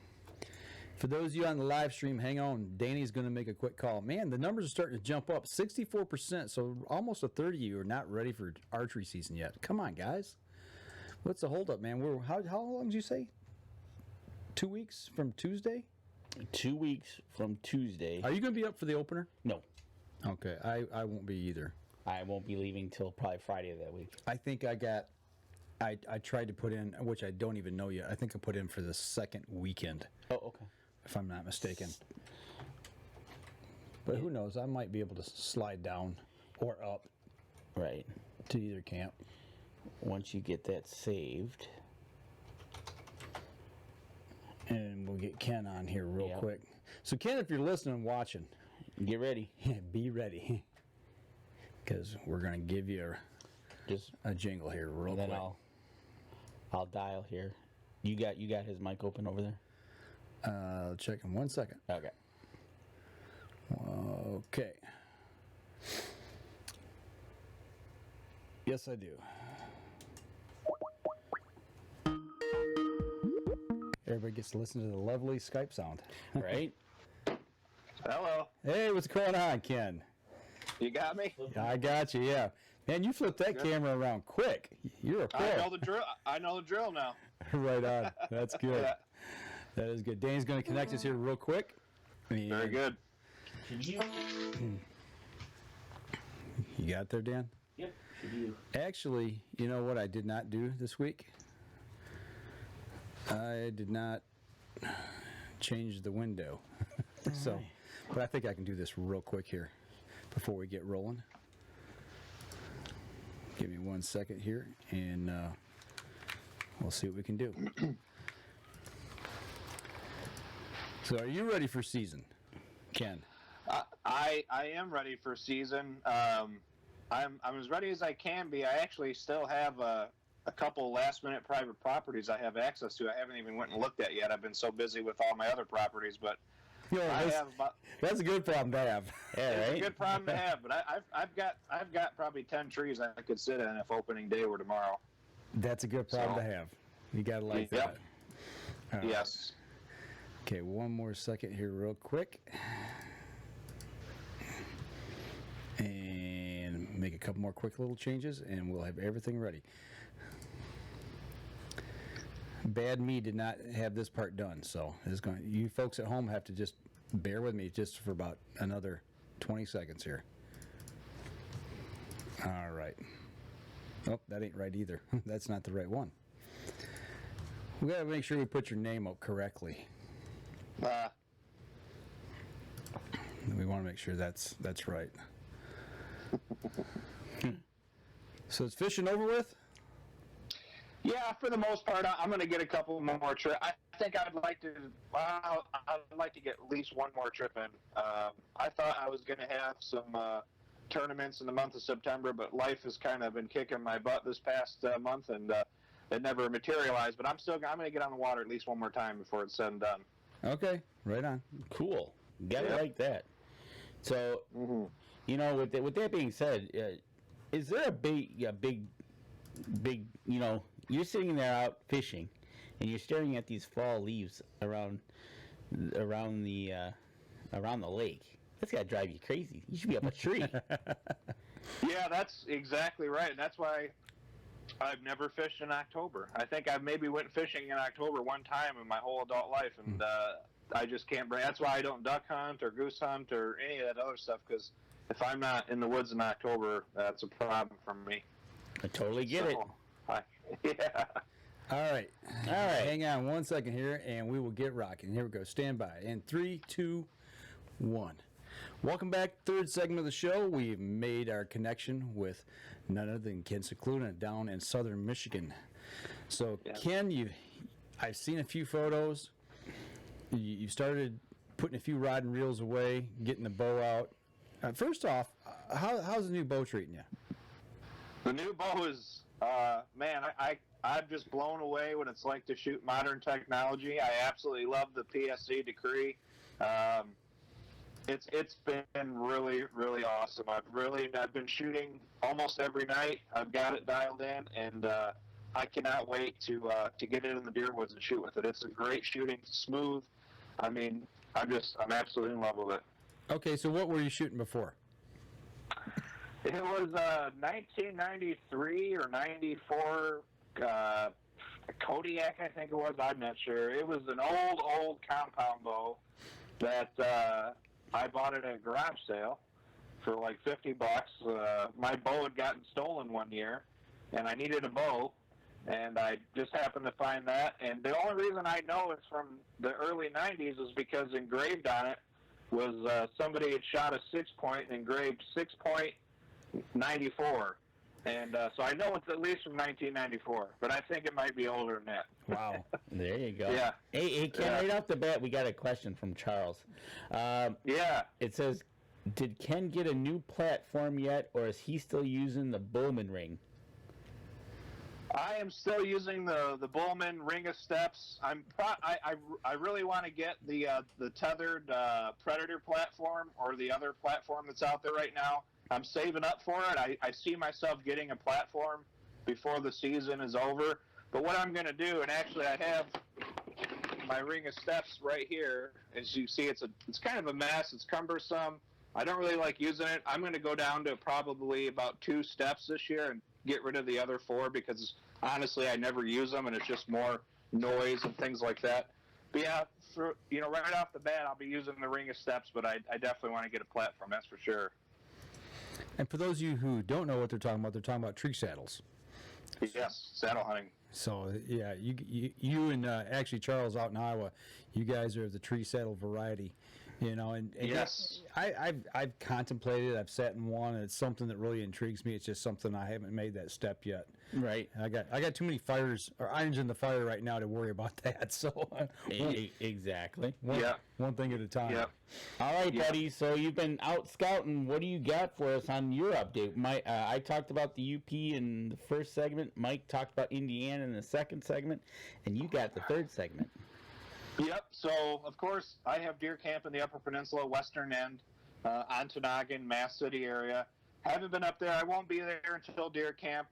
For those of you on the live stream, hang on. Danny's going to make a quick call. Man, the numbers are starting to jump up. 64%, so almost a third of you are not ready for archery season yet. Come on, guys. What's the holdup, man? How long did you say? 2 weeks from Tuesday? 2 weeks from Tuesday. Are you going to be up for the opener? No, Okay, I won't be either. I won't be leaving till probably Friday of that week. I think I got I tried to put in, which I don't even know yet. I think I put in for the second weekend. Oh, okay. If I'm not mistaken. But who knows? I might be able to slide down or up Right. to either camp. Once you get that saved. And we'll get Ken on here real Yep. quick. So, Ken, if you're listening and watching, Get ready. be ready. Because we're going to give you Just a jingle here real then quick. I'll dial here. You got his mic open over there? Check in 1 second. Okay. Okay. Yes, I do. Everybody gets to listen to the lovely Skype sound. Right? Hello. Hey, what's going on, Ken? You got me? I got you, yeah. Man, you flipped that camera around quick. You're a pro. I know the drill. I know the drill now. Right on. That's good. Yeah. That is good. Dane's going to connect us here real quick. Very good. You got it there, Dan? Yep. Should you? Actually, you know what I did not do this week? I did not change the window. So, but I think I can do this real quick here before we get rolling. Give me 1 second here, and we'll see what we can do. So, are you ready for season, Ken? I am ready for season. I'm as ready as I can be. I actually still have a couple last-minute private properties I have access to. I haven't even went and looked at yet. I've been so busy with all my other properties, but That's a good problem to have. Yeah, it's right? a good problem to have. But I've got probably 10 trees I could sit in if opening day were tomorrow. That's a good problem to have. You got to like Yep. that. All right. Yes. Okay, 1 more second here real quick. And make a couple more quick little changes, and we'll have everything ready. Bad me did not have this part done, so you folks at home have to just bear with me just for about another 20 seconds here. All right. Oh, that ain't right either. That's not the right one. We got to make sure we put your name up correctly. We want to make sure that's right. So is fishing over with? Yeah, for the most part, I'm going to get a couple more trips. I think I'd like to get at least one more trip in. I thought I was going to have some tournaments in the month of September, but life has kind of been kicking my butt this past month, and it never materialized. But I'm going to get on the water at least one more time before it's said and done. Okay, right on. Cool. Gotta like that. So, you know, with that being said, is there a big, you know, you're sitting there out fishing, and you're staring at these fall leaves around the lake. That's gotta drive you crazy. You should be up a tree. Yeah, that's exactly right. And that's why I've never fished in October. I think I maybe went fishing in October one time in my whole adult life, and I just can't bring. That's why I don't duck hunt or goose hunt or any of that other stuff, because if I'm not in the woods in October, that's a problem for me. I totally get it. Yeah. All right. Hang on 1 second here, and we will get rocking. Here we go. Stand by. In 3, 2, 1. Welcome back. Third segment of the show. We've made our connection with none other than Ken Cicluna down in southern Michigan. So, Yeah. Ken, I've seen a few photos. You started putting a few rod and reels away, getting the bow out. First off, how's the new bow treating you? The new bow is, man, I'm just blown away what it's like to shoot modern technology. I absolutely love the PSC decree. It's been really, really awesome. I've been shooting almost every night. I've got it dialed in, and I cannot wait to get it in the deer woods and shoot with it. It's a great shooting, smooth. I mean, I'm absolutely in love with it. Okay, so what were you shooting before? It was 1993 or 94 Kodiak, I think it was. I'm not sure. It was an old compound bow that I bought at a garage sale for like $50. My bow had gotten stolen one year, and I needed a bow. and I just happened to find that. And the only reason I know it's from the early 90s is because engraved on it was somebody had shot a 6-point and engraved 6.94. And so I know it's at least from 1994, but I think it might be older than that. Wow. There you go. Yeah. Hey, Ken, right off the bat, we got a question from Charles. Yeah. It says, did Ken get a new platform yet, or is he still using the Bullman ring? I am still using the Bullman ring of steps. I really want to get the tethered Predator platform or the other platform that's out there right now. I'm saving up for it. I see myself getting a platform before the season is over. But what I'm going to do, and actually I have my ring of steps right here. As you see, it's kind of a mess. It's cumbersome. I don't really like using it. I'm going to go down to probably about 2 steps this year and get rid of the other 4 because honestly I never use them and it's just more noise and things like that. But yeah, right off the bat I'll be using the ring of steps, but I definitely want to get a platform, that's for sure. And for those of you who don't know what they're talking about tree saddles. Yes, saddle hunting. So yeah, you and actually Charles out in Iowa, you guys are the tree saddle variety, and yes, I've contemplated. I've sat in one, and it's something that really intrigues me. It's just something I haven't made that step yet. Right. I got too many fires or irons in the fire right now to worry about that. So exactly. One thing at a time. Yeah. All right, buddy. So you've been out scouting. What do you got for us on your update? I talked about the UP in the first segment. Mike talked about Indiana in the second segment, and you got the third segment. Yep. So of course I have deer camp in the Upper Peninsula, western end, Ontonagon, Mass City area. Haven't been up there. I won't be there until deer camp.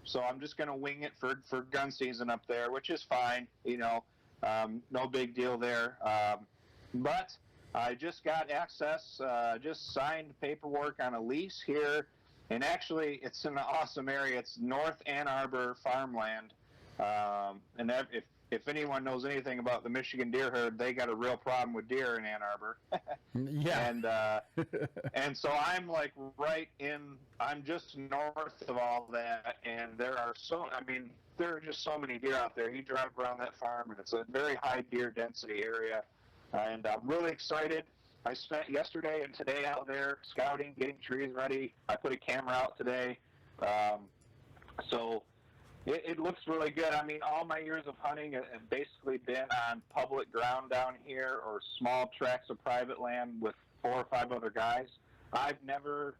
So I'm just going to wing it for gun season up there, which is fine. No big deal there. But I just got access, just signed paperwork on a lease here. And actually, it's in an awesome area. It's North Ann Arbor farmland. And if anyone knows anything about the Michigan deer herd, they got a real problem with deer in Ann Arbor. Yeah. And so I'm I'm just north of all that, and there are just so many deer out there. You drive around that farm, and it's a very high deer density area. And I'm really excited. I spent yesterday and today out there scouting, getting trees ready. I put a camera out today. So it looks really good. I mean, all my years of hunting have basically been on public ground down here or small tracts of private land with 4 or 5 other guys. I've never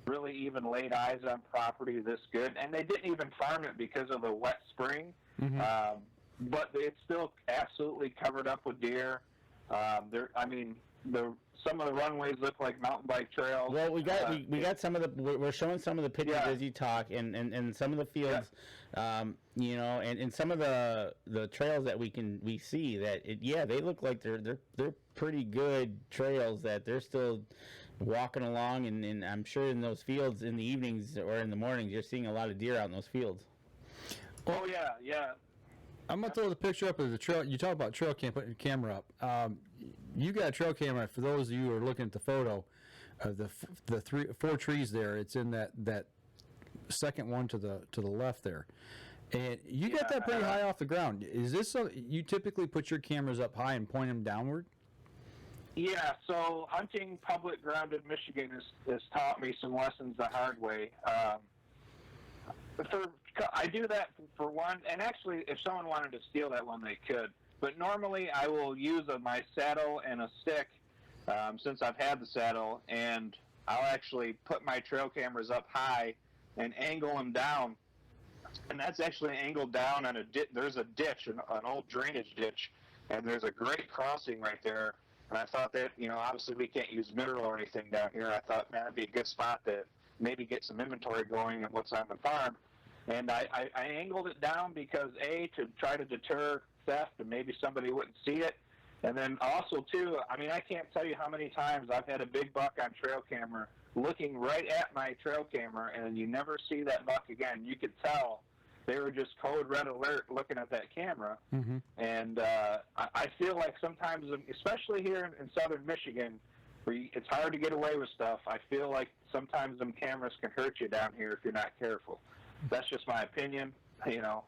really even laid eyes on property this good, and they didn't even farm it because of the wet spring. Mm-hmm. But it's still absolutely covered up with deer. Some of the runways look like mountain bike trails. Well, we got some of the. We're showing some of the pictures as you talk, and some of the fields, and some of the trails that we see that they look like they're pretty good trails that they're still walking along, and I'm sure in those fields in the evenings or in the mornings you're seeing a lot of deer out in those fields. Oh yeah. I'm gonna throw the picture up of the trail. You talk about trail cam, putting your camera up. You got a trail camera. For those of you who are looking at the photo of the 4 trees there, it's in that second one to the left there, and you got that pretty high off the ground. Is this you typically put your cameras up high and point them downward? Yeah. So hunting public ground in Michigan has taught me some lessons the hard way. I do that for one, and actually, if someone wanted to steal that one, they could. But normally, I will use my saddle and a stick, since I've had the saddle, and I'll actually put my trail cameras up high and angle them down. And that's actually angled down on there's a ditch, an old drainage ditch, and there's a great crossing right there. And I thought that, obviously we can't use mineral or anything down here. I thought, man, it'd be a good spot to maybe get some inventory going of what's on the farm. And I angled it down because, A, to try to deter theft and maybe somebody wouldn't see it. And then also, too, I can't tell you how many times I've had a big buck on trail camera looking right at my trail camera, and you never see that buck again. You could tell they were just code red alert looking at that camera. Mm-hmm. And I feel like sometimes, especially here in southern Michigan, where it's hard to get away with stuff, I feel like sometimes them cameras can hurt you down here if you're not careful. That's just my opinion.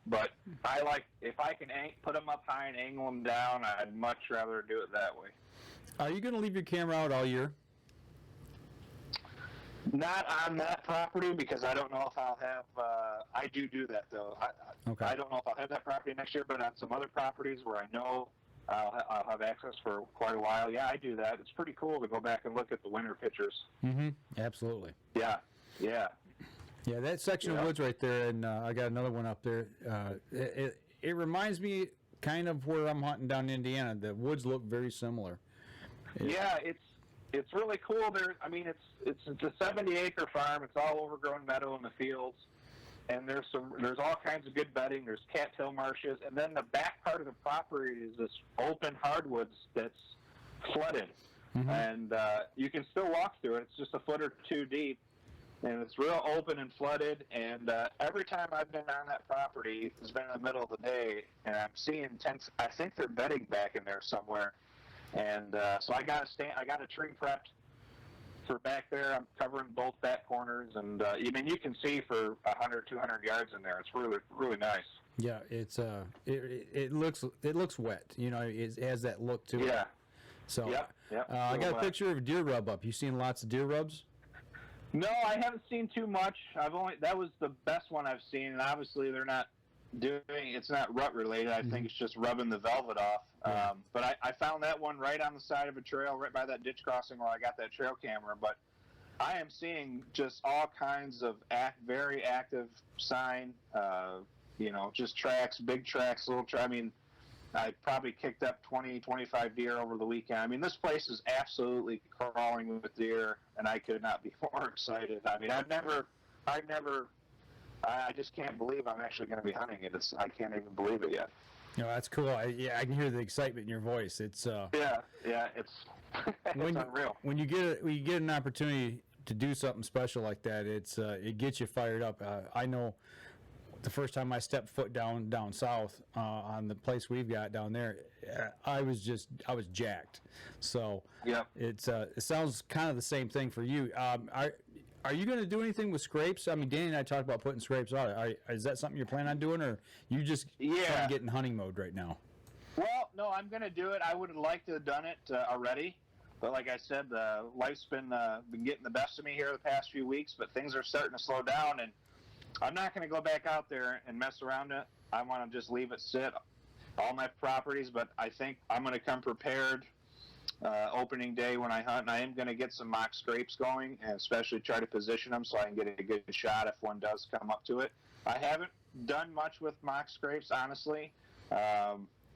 But I like, if I can put them up high and angle them down, I'd much rather do it that way. Are you going to leave your camera out all year? Not on that property, because I don't know if I'll have. I do that though. Okay. I don't know if I'll have that property next year, but on some other properties where I know I'll have access for quite a while, yeah, I do that. It's pretty cool to go back and look at the winter pictures. Mm-hmm. Absolutely. Yeah. Yeah, that section of woods right there, and I got another one up there. It reminds me kind of where I'm hunting down in Indiana. The woods look very similar. Yeah, it's really cool. It's a 70-acre farm. It's all overgrown meadow in the fields, and there's all kinds of good bedding. There's cattail marshes, and then the back part of the property is this open hardwoods that's flooded, and you can still walk through it. It's just a foot or two deep, and it's real open and flooded. And every time I've been on that property, it's been in the middle of the day, and I'm seeing tents. I think they're bedding back in there somewhere. And so I got a tree prepped for back there. I'm covering both back corners, and you can see for 100, 200 yards in there. It's really, really nice. Yeah, it's it looks wet. It has that look to it. Yeah. So Yep. I got a picture of a deer rub up. You seen lots of deer rubs? No, I haven't seen too much. That was the best one I've seen, and obviously they're not it's not rut related. I think it's just rubbing the velvet off. But I found that one right on the side of a trail, right by that ditch crossing where I got that trail camera. But I am seeing just all kinds of very active sign, just tracks, big tracks, little tracks. I probably kicked up 20, 25 deer over the weekend. This place is absolutely crawling with deer, and I could not be more excited. I just can't believe I'm actually going to be hunting it. I can't even believe it yet. That's cool. I can hear the excitement in your voice. It's it's it's unreal. When you get an opportunity to do something special like that, it gets you fired up. I know the first time I stepped foot down south on the place we've got down there, I was jacked. So it sounds kind of the same thing for you. Are you going to do anything with scrapes? Danny and I talked about putting scrapes on. Is that something you're planning on doing, or you just trying to get in hunting mode right now? Well, no, I'm going to do it. I would have liked to have done it already, but like I said, life's been getting the best of me here the past few weeks. But things are starting to slow down, and I'm not going to go back out there and mess around it. I want to just leave it sit, all my properties. But I think I'm going to come prepared. Opening day when I hunt, and I am going to get some mock scrapes going, and especially try to position them so I can get a good shot if one does come up to it. I haven't done much with mock scrapes, honestly.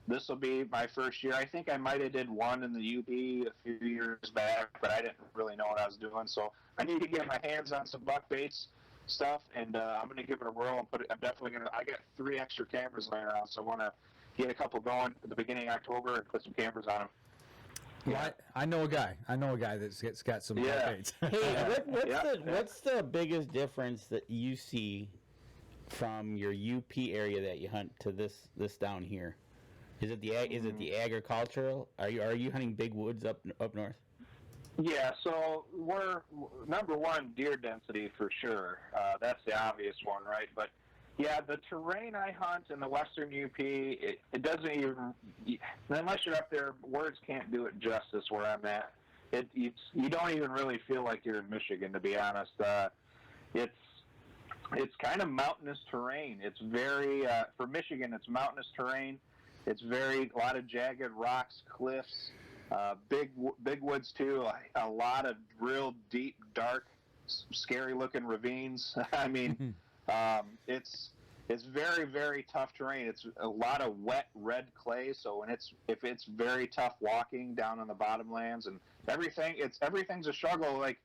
This will be my first year. I think I might have did one in the UP a few years back, but I didn't really know what I was doing. So I need to get my hands on some buck baits stuff, and I'm going to give it a whirl and I'm definitely going to. I got 3 extra cameras laying around, so I want to get a couple going at the beginning of October and put some cameras on them. Yeah, I know a guy that's got some baits. Hey, what's the biggest difference that you see from your UP area that you hunt to this down here? Is it the agricultural? Are you hunting big woods up north? Yeah, so we're number one, deer density for sure. That's the obvious one, right? But yeah, the terrain I hunt in the western UP, it doesn't even, unless you're up there, words can't do it justice where I'm at. You don't even really feel like you're in Michigan, to be honest. It's kind of mountainous terrain. It's very, for Michigan, it's mountainous terrain. It's a lot of jagged rocks, cliffs, big woods too, a lot of real deep, dark, scary-looking ravines. It's very, very tough terrain. It's a lot of wet red clay, so if it's very tough walking down on the bottomlands and everything's a struggle. Like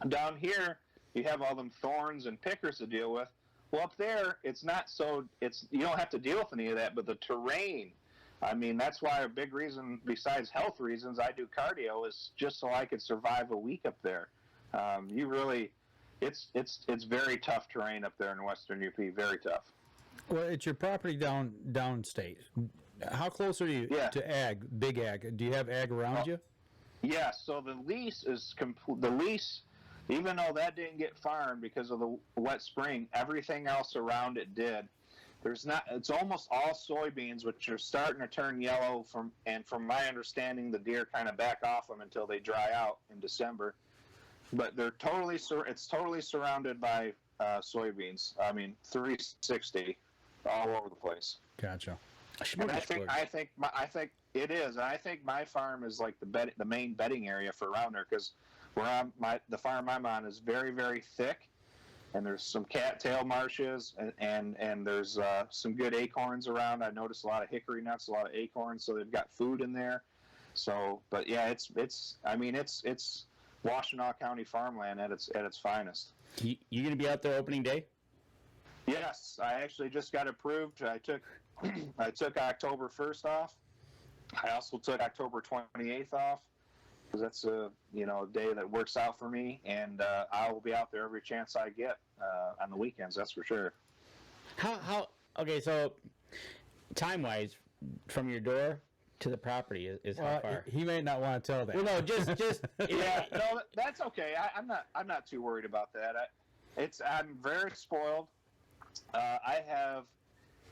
down here, you have all them thorns and pickers to deal with. Well, up there, it's not so. You don't have to deal with any of that, but the terrain. That's why a big reason, besides health reasons, I do cardio is just so I could survive a week up there. It's very tough terrain up there in western UP. Very tough. Well, it's your property downstate. How close are you to ag, big ag? Do you have ag around you? Yeah. So the lease is the lease. Even though that didn't get farmed because of the wet spring, everything else around it did. there's not. It's almost all soybeans, which are starting to turn yellow. From my understanding, the deer kind of back off them until they dry out in December. But they're it's totally surrounded by soybeans. I mean, 360 all over the place. Gotcha. And I think it is. And I think my farm is like the main bedding area for around there, because the farm I'm on is very, very thick, and there's some cattail marshes, and there's some good acorns around. I noticed a lot of hickory nuts, a lot of acorns, so they've got food in there. So, but yeah, it's Washtenaw County farmland at its finest. You gonna be out there opening day? Yes, I actually just got approved. I took October 1st off. I also took October 28th off, because that's a day that works out for me, and I will be out there every chance I get on the weekends. That's for sure. How okay? So time wise, from your door to the property is how far? He may not want to tell that. Well, no, just Yeah, no, that's okay. I'm not too worried about that. I'm very spoiled. I have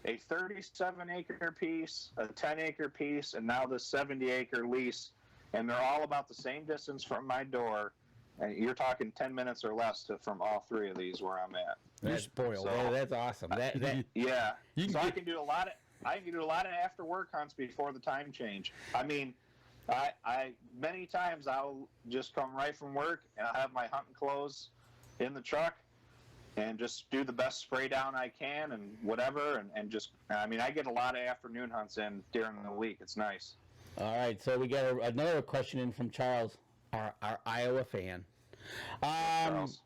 a 37-acre piece, a 10-acre piece, and now the 70-acre lease, and they're all about the same distance from my door. And you're talking 10 minutes or less from all three of these where I'm at. You're spoiled. So, that's awesome. Yeah. I can do a lot of after work hunts before the time change. I mean, I many times I'll just come right from work and I'll have my hunting clothes in the truck and just do the best spray down I can and whatever, and just, I mean, I get a lot of afternoon hunts in during the week. It's nice. All right, so we got another question in from Charles, our Iowa fan. Charles.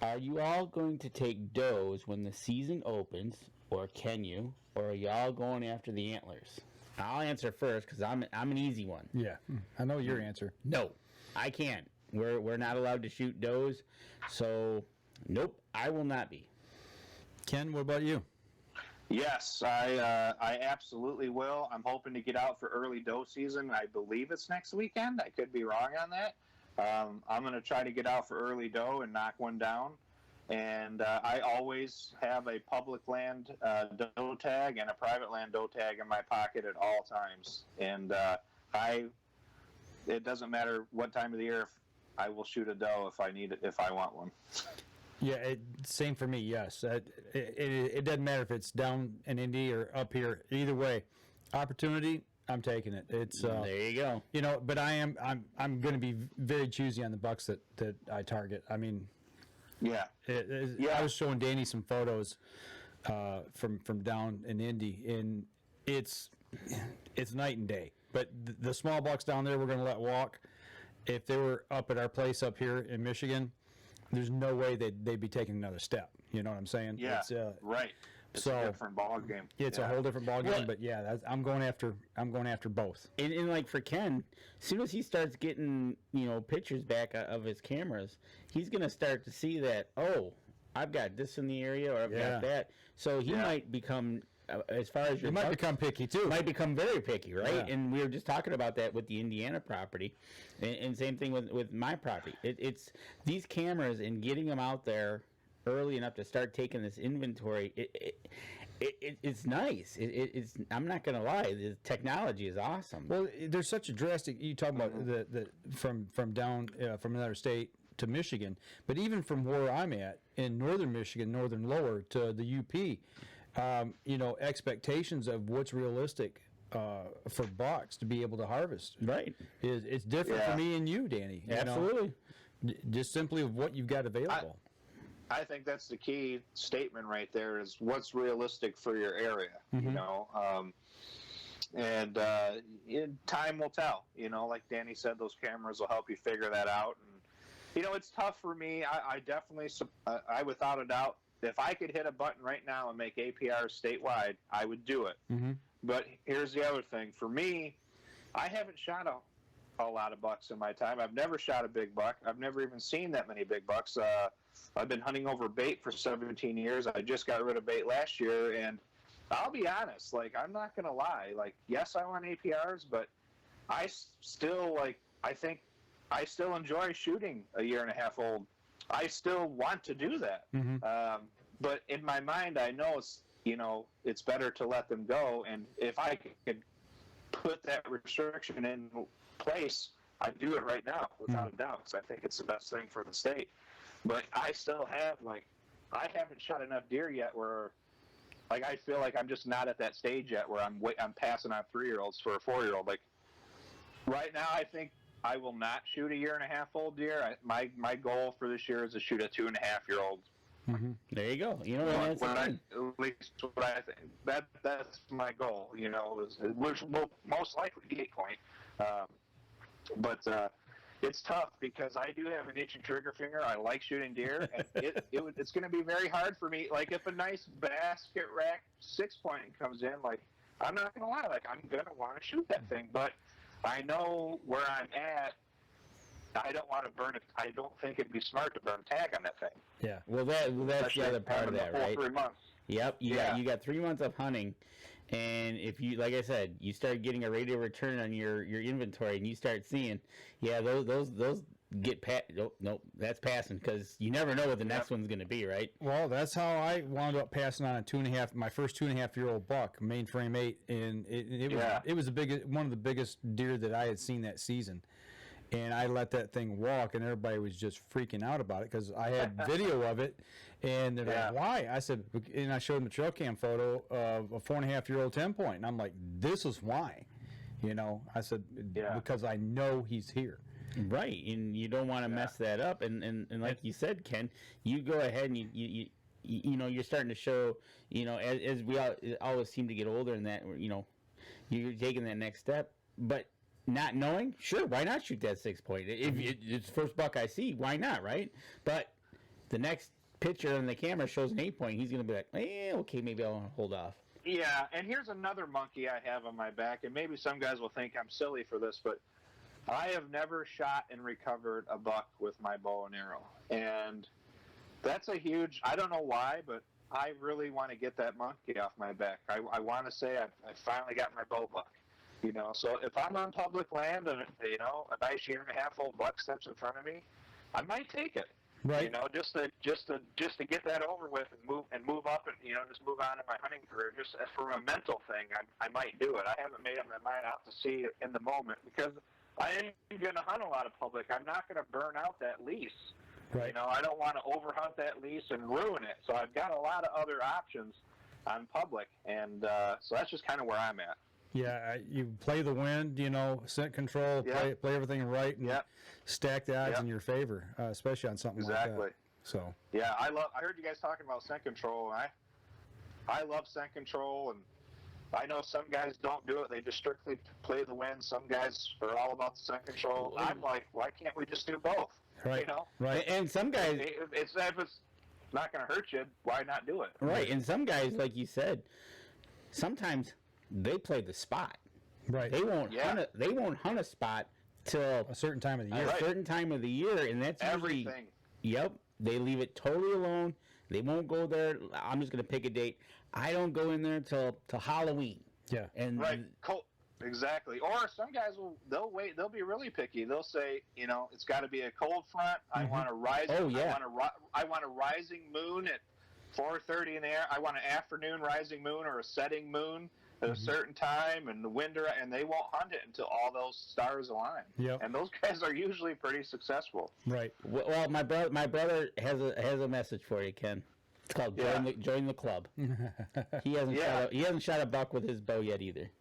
Are you all going to take does when the season opens, or can you, or are y'all going after the antlers? I'll answer first because I'm an easy one. Yeah, I know your answer. No, I can't. We're not allowed to shoot does, so nope, I will not be. Ken, what about you? Yes, I absolutely will. I'm hoping to get out for early doe season. I believe it's next weekend. I could be wrong on that. I'm going to try to get out for early doe and knock one down. And I always have a public land doe tag and a private land doe tag in my pocket at all times. And it doesn't matter what time of the year, I will shoot a doe if I need it, if I want one. Yeah, same for me. Yes, it doesn't matter if it's down in Indy or up here. Either way, opportunity, I'm taking it. It's there you go. But I'm going to be very choosy on the bucks that I target. I mean, yeah. I was showing Danny some photos from down in Indy, and it's night and day. But the small bucks down there, we're going to let walk. If they were up at our place up here in Michigan, there's no way they'd be taking another step. You know what I'm saying? Yeah, right. It's a different ball game. It's a whole different ball game. But yeah, I'm going after both. And like for Ken, as soon as he starts getting pictures back of his cameras, he's gonna start to see that I've got this in the area or I've got that. So he might become. As far as you might become picky too. Might become very picky, right? Yeah. And we were just talking about that with the Indiana property, and same thing with my property. It's these cameras and getting them out there early enough to start taking this inventory. It's nice. It's I'm not gonna lie. The technology is awesome. Well, there's such a drastic. You talk about the from down from another state to Michigan, but even from where I'm at in northern Michigan, northern lower to the UP. Expectations of what's realistic for bucks to be able to harvest. Right. It's different for me and you, Danny. Absolutely. Just simply of what you've got available. I think that's the key statement right there is what's realistic for your area, and time will tell. Like Danny said, those cameras will help you figure that out. And, it's tough for me. I definitely, without a doubt, if I could hit a button right now and make APR statewide, I would do it. Mm-hmm. But here's the other thing. For me, I haven't shot a lot of bucks in my time. I've never shot a big buck. I've never even seen that many big bucks. I've been hunting over bait for 17 years. I just got rid of bait last year, and I'll be honest. I'm not going to lie. Yes, I want APRs, but I still, I think I still enjoy shooting a year and a half old. I still want to do that. Mm-hmm. But in my mind, I know it's better to let them go. And if I could put that restriction in place, I'd do it right now without a doubt, because I think it's the best thing for the state. But I still have, I haven't shot enough deer yet where, I feel like I'm just not at that stage yet where I'm passing on 3-year-olds for a 4-year-old. Right now, I think I will not shoot a 1.5-year-old deer. My goal for this year is to shoot a 2.5-year-old. Mm-hmm. There you go. At least what I think. That's my goal. Which will most likely be 8-point. But it's tough because I do have an itchy trigger finger. I like shooting deer, and it's going to be very hard for me. If a nice basket rack 6-point comes in, I'm not going to lie, I'm going to want to shoot that thing. But I know where I'm at. I don't want to burn it. I don't think it'd be smart to burn tag on that thing. Yeah. Well, that's the other part of that, right? 3 months. Yep. You got 3 months of hunting, and if you, like I said, you start getting a rate of return on your inventory, and you start seeing, those get nope, that's passing, because you never know what the next one's going to be, right? Well, that's how I wound up passing on my first 2.5-year-old buck, mainframe 8, and it was one of the biggest deer that I had seen that season. And I let that thing walk, and everybody was just freaking out about it because I had video of it, and they're like, "Why?" I said, and I showed them a trail cam photo of a 4.5-year-old 10-point, and I'm like, "This is why," I said, because I know he's here. Right, and you don't want to mess that up, and like you said, Ken, you go ahead and you're starting to show, as we always seem to get older, and that you're taking that next step, but. Not knowing, sure, why not shoot that 6-point? If it's the first buck I see, why not, right? But the next picture on the camera shows an 8-point, he's going to be like, okay, maybe I'll hold off. Yeah, and here's another monkey I have on my back, and maybe some guys will think I'm silly for this, but I have never shot and recovered a buck with my bow and arrow. And that's a huge, I don't know why, but I really want to get that monkey off my back. I want to say I finally got my bow buck. So if I'm on public land and a nice 1.5-year-old buck steps in front of me, I might take it. Right. Just to get that over with and move up and just move on in my hunting career. Just for a mental thing, I might do it. I haven't made up my mind out to see it in the moment because I ain't going to hunt a lot of public. I'm not going to burn out that lease. Right. I don't want to overhunt that lease and ruin it. So I've got a lot of other options on public, and so that's just kind of where I'm at. Yeah, you play the wind, scent control, play everything right, and stack the odds in your favor, especially on something like that. Exactly. So. Yeah, I heard you guys talking about scent control, and I love scent control, and I know some guys don't do it. They just strictly play the wind. Some guys are all about the scent control. I'm like, why can't we just do both? Right. Right. And some guys, if it's not going to hurt you, why not do it? Right. And some guys, like you said, sometimes they play the spot. Right. They won't hunt a spot till a certain time of the year. A certain time of the year, and that's everything. Yep. They leave it totally alone. They won't go there. I'm just going to pick a date. I don't go in there till Halloween. Yeah. And right. Exactly. Or some guys they'll wait. They'll be really picky. They'll say, it's got to be a cold front. I want a rising. Oh yeah. I want a rising moon at 4:30 in the air. I want an afternoon rising moon or a setting moon at a certain time, and the wind, and they won't hunt it until all those stars align. Yep. And those guys are usually pretty successful. Right. Well, my brother has a message for you, Ken. It's called join the club. He hasn't shot a buck with his bow yet either.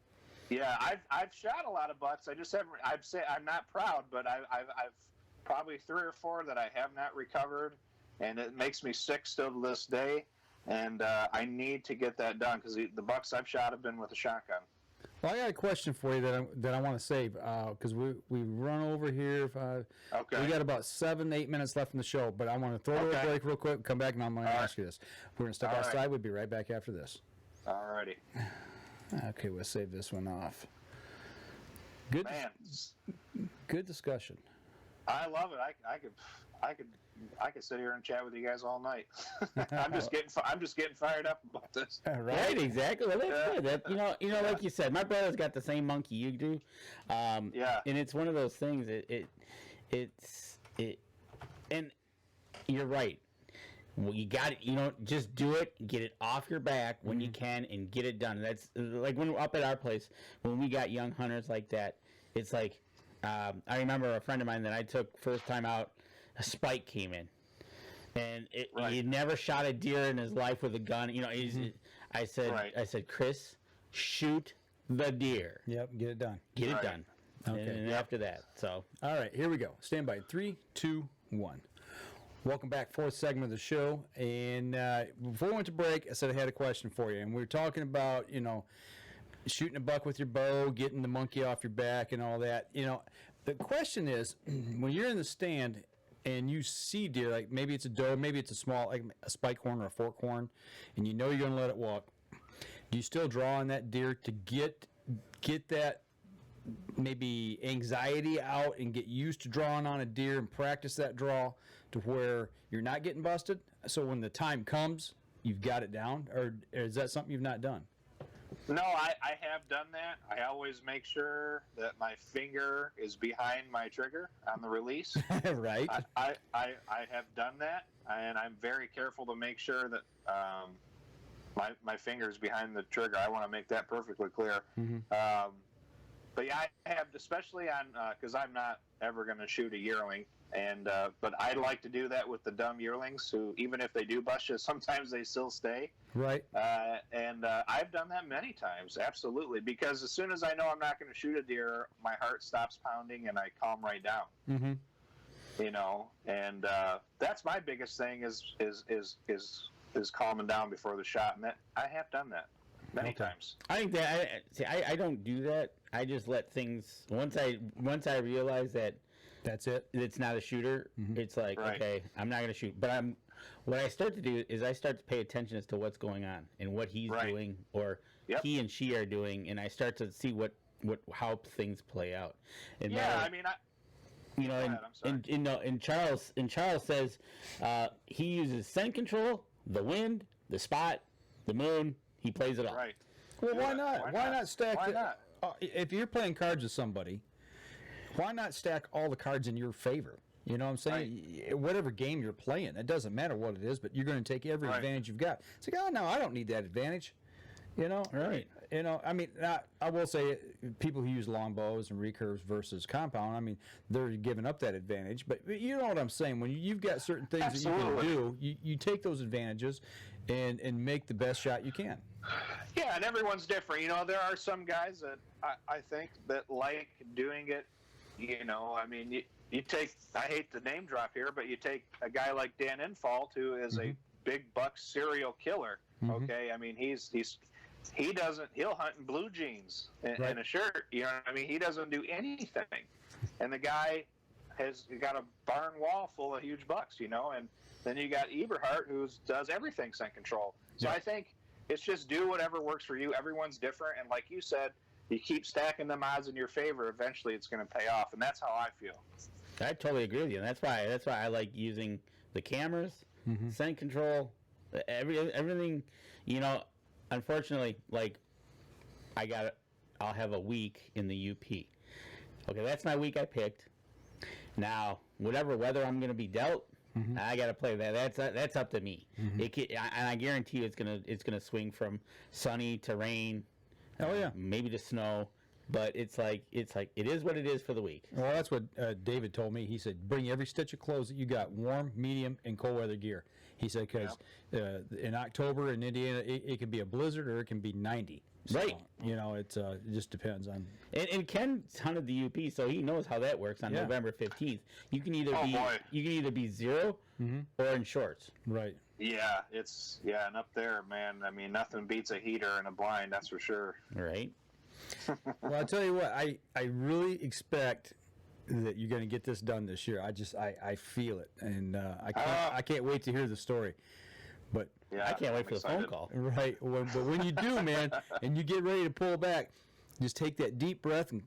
Yeah, I've shot a lot of bucks. I just haven't. I'm not proud, but I've probably 3 or 4 that I have not recovered, and it makes me sick still to this day. And I need to get that done because the bucks I've shot have been with a shotgun. Well, I got a question for you that I want to save because we run over here. Okay. We got about 7-8 minutes left in the show, but I want to throw a break real quick, come back, and I'm going to ask you this. We're going to step outside. We'll be right back after this. All righty. Okay, we'll save this one off. Good discussion. I love it. I could sit here and chat with you guys all night. I'm just getting fired up about this. Right, exactly. Well, that's good. That, like you said, my brother's got the same monkey you do. And it's one of those things. And you're right. Well, you got it. Just do it. Get it off your back when you can, and get it done. That's like when we're up at our place when we got young hunters like that. It's like I remember a friend of mine that I took first time out. A spike came in, and he never shot a deer in his life with a gun. I said, Chris, shoot the deer. Yep, get it done. Get it done. Okay. And after that, so. All right, here we go. Stand by. 3, 2, 1. Welcome back, fourth segment of the show. And before we went to break, I said I had a question for you. And we were talking about, shooting a buck with your bow, getting the monkey off your back and all that. The question is, when you're in the stand and you see deer, like maybe it's a doe, maybe it's a small, like a spike horn or a fork horn, and you know you're going to let it walk, do you still draw on that deer to get that maybe anxiety out and get used to drawing on a deer and practice that draw to where you're not getting busted, so when the time comes you've got it down? Or is that something you've not done? No, I have done that. I always make sure that my finger is behind my trigger on the release. Right. I have done that, and I'm very careful to make sure that my finger is behind the trigger. I want to make that perfectly clear. But yeah, I have, especially on because I'm not ever going to shoot a yearling, and but I like to do that with the dumb yearlings who, even if they do bust you, sometimes they still stay. Right. And I've done that many times, absolutely, because as soon as I know I'm not going to shoot a deer, my heart stops pounding and I calm right down. And that's my biggest thing is calming down before the shot, and that I have done that many times. I think that I don't do that. I just let things once I realize that that's it. It's not a shooter. It's like okay, I'm not gonna shoot. But what I start to do is I start to pay attention as to what's going on and what he's doing or he and she are doing, and I start to see how things play out. And and Charles says he uses scent control, the wind, the spot, the moon. He plays it all. Right. Well, why not? Why not stack? If you're playing cards with somebody, why not stack all the cards in your favor? You know what I'm saying? Right. Whatever game you're playing, it doesn't matter what it is, but you're going to take every advantage you've got. It's like, oh no, I don't need that advantage. Right. I mean, I will say people who use longbows and recurves versus compound, I mean, they're giving up that advantage. But you know what I'm saying? When you've got certain things that you can do, you take those advantages and make the best shot you can. Yeah, and everyone's different. There are some guys that I think that like doing it. I mean, you take, I hate the name drop here, but you take a guy like Dan Infalt, who is a big buck serial killer. Okay, I mean, he'll hunt in blue jeans and a shirt. I mean, he doesn't do anything, and the guy has got a barn wall full of huge bucks. And then you got Eberhardt, who does everything scent control. So I think it's just do whatever works for you. Everyone's different, and like you said, you keep stacking them odds in your favor. Eventually, it's going to pay off, and that's how I feel. I totally agree with you. And that's why I like using the cameras, scent control, everything. Unfortunately, like I'll have a week in the UP. Okay, that's my week I picked. Now, whatever weather I'm going to be dealt, I got to play that. That's up to me. And I guarantee you, it's gonna swing from sunny to rain. Oh yeah, maybe to snow. But it's like it is what it is for the week. Well, that's what David told me. He said, bring every stitch of clothes that you got, warm, medium, and cold weather gear. He said, because in October in Indiana, it can be a blizzard or it can be 90. So, right. It just depends on. And Ken hunted the UP, so he knows how that works on November 15th. You can either be zero or in shorts. Right. Yeah, and up there, man. I mean, nothing beats a heater and a blind. That's for sure. Right. Well, I'll tell you what, I really expect that you're going to get this done this year. I feel it, and I can't wait to hear the story. But I can't wait for the phone call. Right, but when you do, man, and you get ready to pull back, just take that deep breath and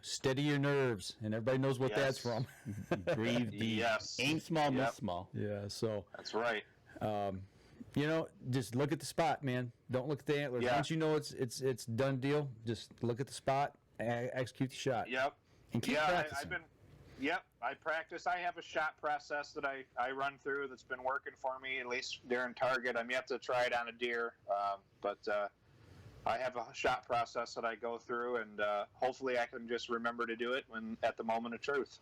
steady your nerves, and everybody knows what that's from. Breathe deep. Yes. Aim small, miss small. Yeah, so that's right. Just look at the spot, man. Don't look at the antlers. Yeah. Once you know it's done deal, just look at the spot, execute the shot. Yep. And keep practicing. Yep, I practice. I have a shot process that I run through that's been working for me, at least during target. I'm yet to try it on a deer, but I have a shot process that I go through, and hopefully I can just remember to do it when at the moment of truth.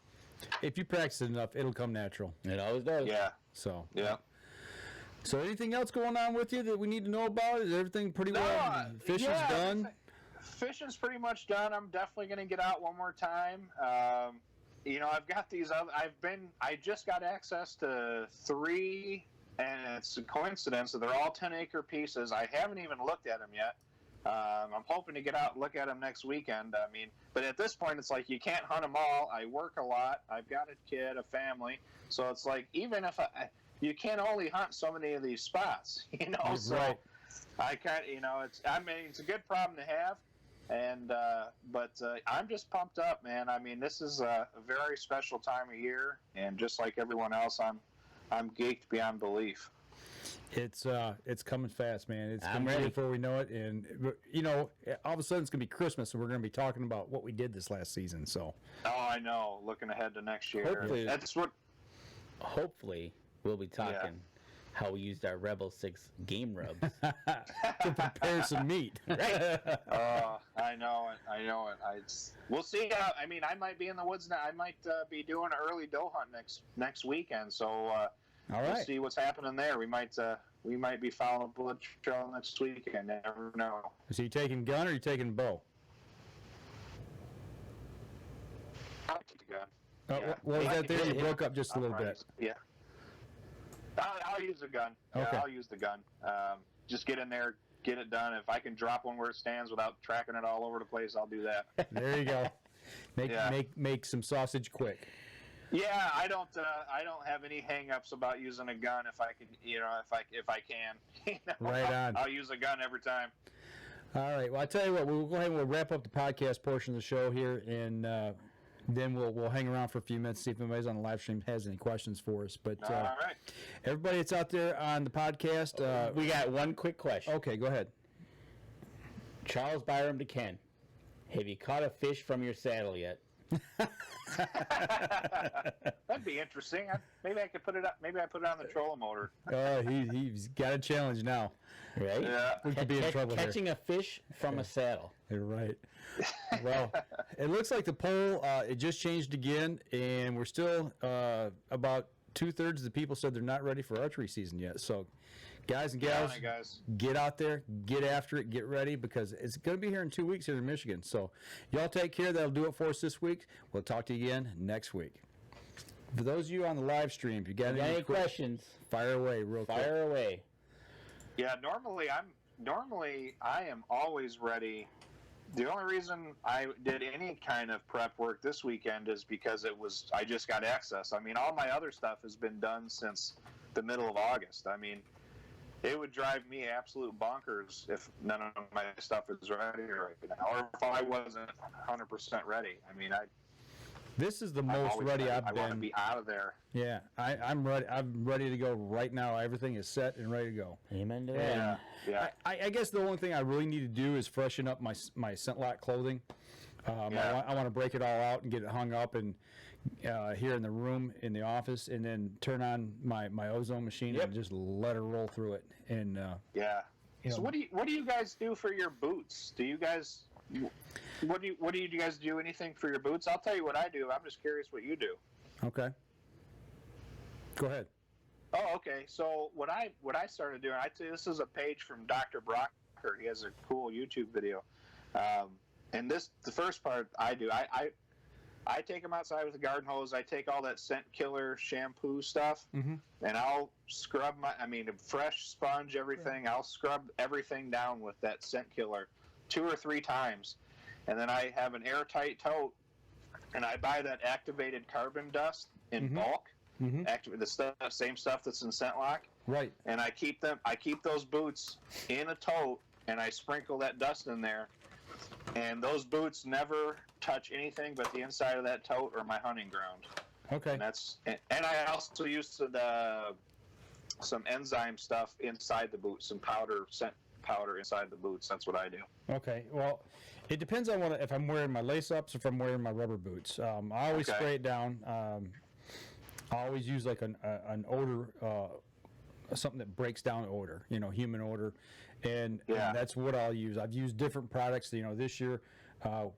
If you practice it enough, it'll come natural. It always does. Yeah. So Yeah. So anything else going on with you that we need to know about? Is everything pretty well? Fishing's done? Fishing's pretty much done. I'm definitely going to get out one more time. I've got these other, I just got access to 3, and it's a coincidence that they're all 10-acre pieces. I haven't even looked at them yet. I'm hoping to get out and look at them next weekend. But at this point, it's like you can't hunt them all. I work a lot. I've got a kid, a family. So it's like, even if you can't only hunt so many of these spots, So right. I can't, it's a good problem to have. But I'm just pumped up, man. This is a very special time of year, and just like everyone else, I'm geeked beyond belief. It's coming fast, man. It's I'm going to be ready. before we know it, and all of a sudden it's going to be Christmas, and we're going to be talking about what we did this last season. So, I know. Looking ahead to next year, Hopefully. that's what. Hopefully, we'll be talking how we used our Rebel 6 game rubs. to prepare some meat. Right. I know it. We'll see. I might be in the woods now. I might be doing an early doe hunt next weekend. So All we'll right. see what's happening there. We might be following a blood trail next weekend. Never know. So you taking gun or you taking bow? I'll take the gun. What was that there? You broke up just a little bit. Yeah. I'll use the gun. Okay. Yeah, I'll use the gun. Just get in there, get it done. If I can drop one where it stands without tracking it all over the place, I'll do that. There you go. Make some sausage quick. Yeah, I don't have any hang-ups about using a gun if I can, if I can. Right on. I'll use a gun every time. All right. Well, I tell you what, we'll go ahead and we'll wrap up the podcast portion of the show here, and then we'll hang around for a few minutes, see if anybody's on the live stream has any questions for us. But All right. everybody that's out there on the podcast, We got one quick question. okay, go ahead. Charles Byram to Ken. Have you caught a fish from your saddle yet? That'd be interesting. Maybe I could put it up. Maybe I put it on the trolling motor. He's got a challenge now. Right? Yeah. We could be in trouble here. Catching a fish from a saddle. You're right. Well, it looks like the poll, it just changed again, and we're still about 2/3 of the people said they're not ready for archery season yet. So, guys and gals, Get on it, guys. get out there, get after it, get ready, because it's going to be here in 2 weeks here in Michigan. So, y'all take care. That'll do it for us this week. We'll talk to you again next week. For those of you on the live stream, if you got Any questions? fire away real quick. Fire away. Yeah, normally I am always ready. The only reason I did any kind of prep work this weekend is because I just got access. All my other stuff has been done since the middle of August. It would drive me absolute bonkers if none of my stuff is ready right now, or if I wasn't 100% ready. This is the I'm most always ready I've I want to been. be out of there. Yeah, I'm ready. I'm ready to go right now. Everything is set and ready to go. Amen to that. Yeah, yeah. I guess the only thing I really need to do is freshen up my scent lock clothing. Yeah. I want to break it all out and get it hung up and here in the room in the office, and then turn on my ozone machine and just let her roll through it. And Yeah. So what do you guys do for your boots? Do you guys what do you guys do anything for your boots? I'll tell you what I do. I'm just curious what you do. okay, go ahead. Oh, okay. So what I started doing, I'd say this is a page from Dr. Brocker. He has a cool YouTube video. And the first part I do, I take them outside with a garden hose. I take all that scent killer shampoo stuff, and I'll scrub a fresh sponge, everything. I'll scrub everything down with that scent killer 2 or 3 times. And then I have an airtight tote, and I buy that activated carbon dust in bulk. The same stuff that's in scent lock. Right. And I keep those boots in a tote, and I sprinkle that dust in there. And those boots never touch anything but the inside of that tote or my hunting ground. Okay. And I also use some enzyme stuff inside the boot, some powder, scent powder inside the boots. That's what I do. Okay, well, it depends on if I'm wearing my lace-ups or if I'm wearing my rubber boots. I always Okay. spray it down. I always use like an odor, something that breaks down odor, human odor, and that's what I'll use. I've used different products. This year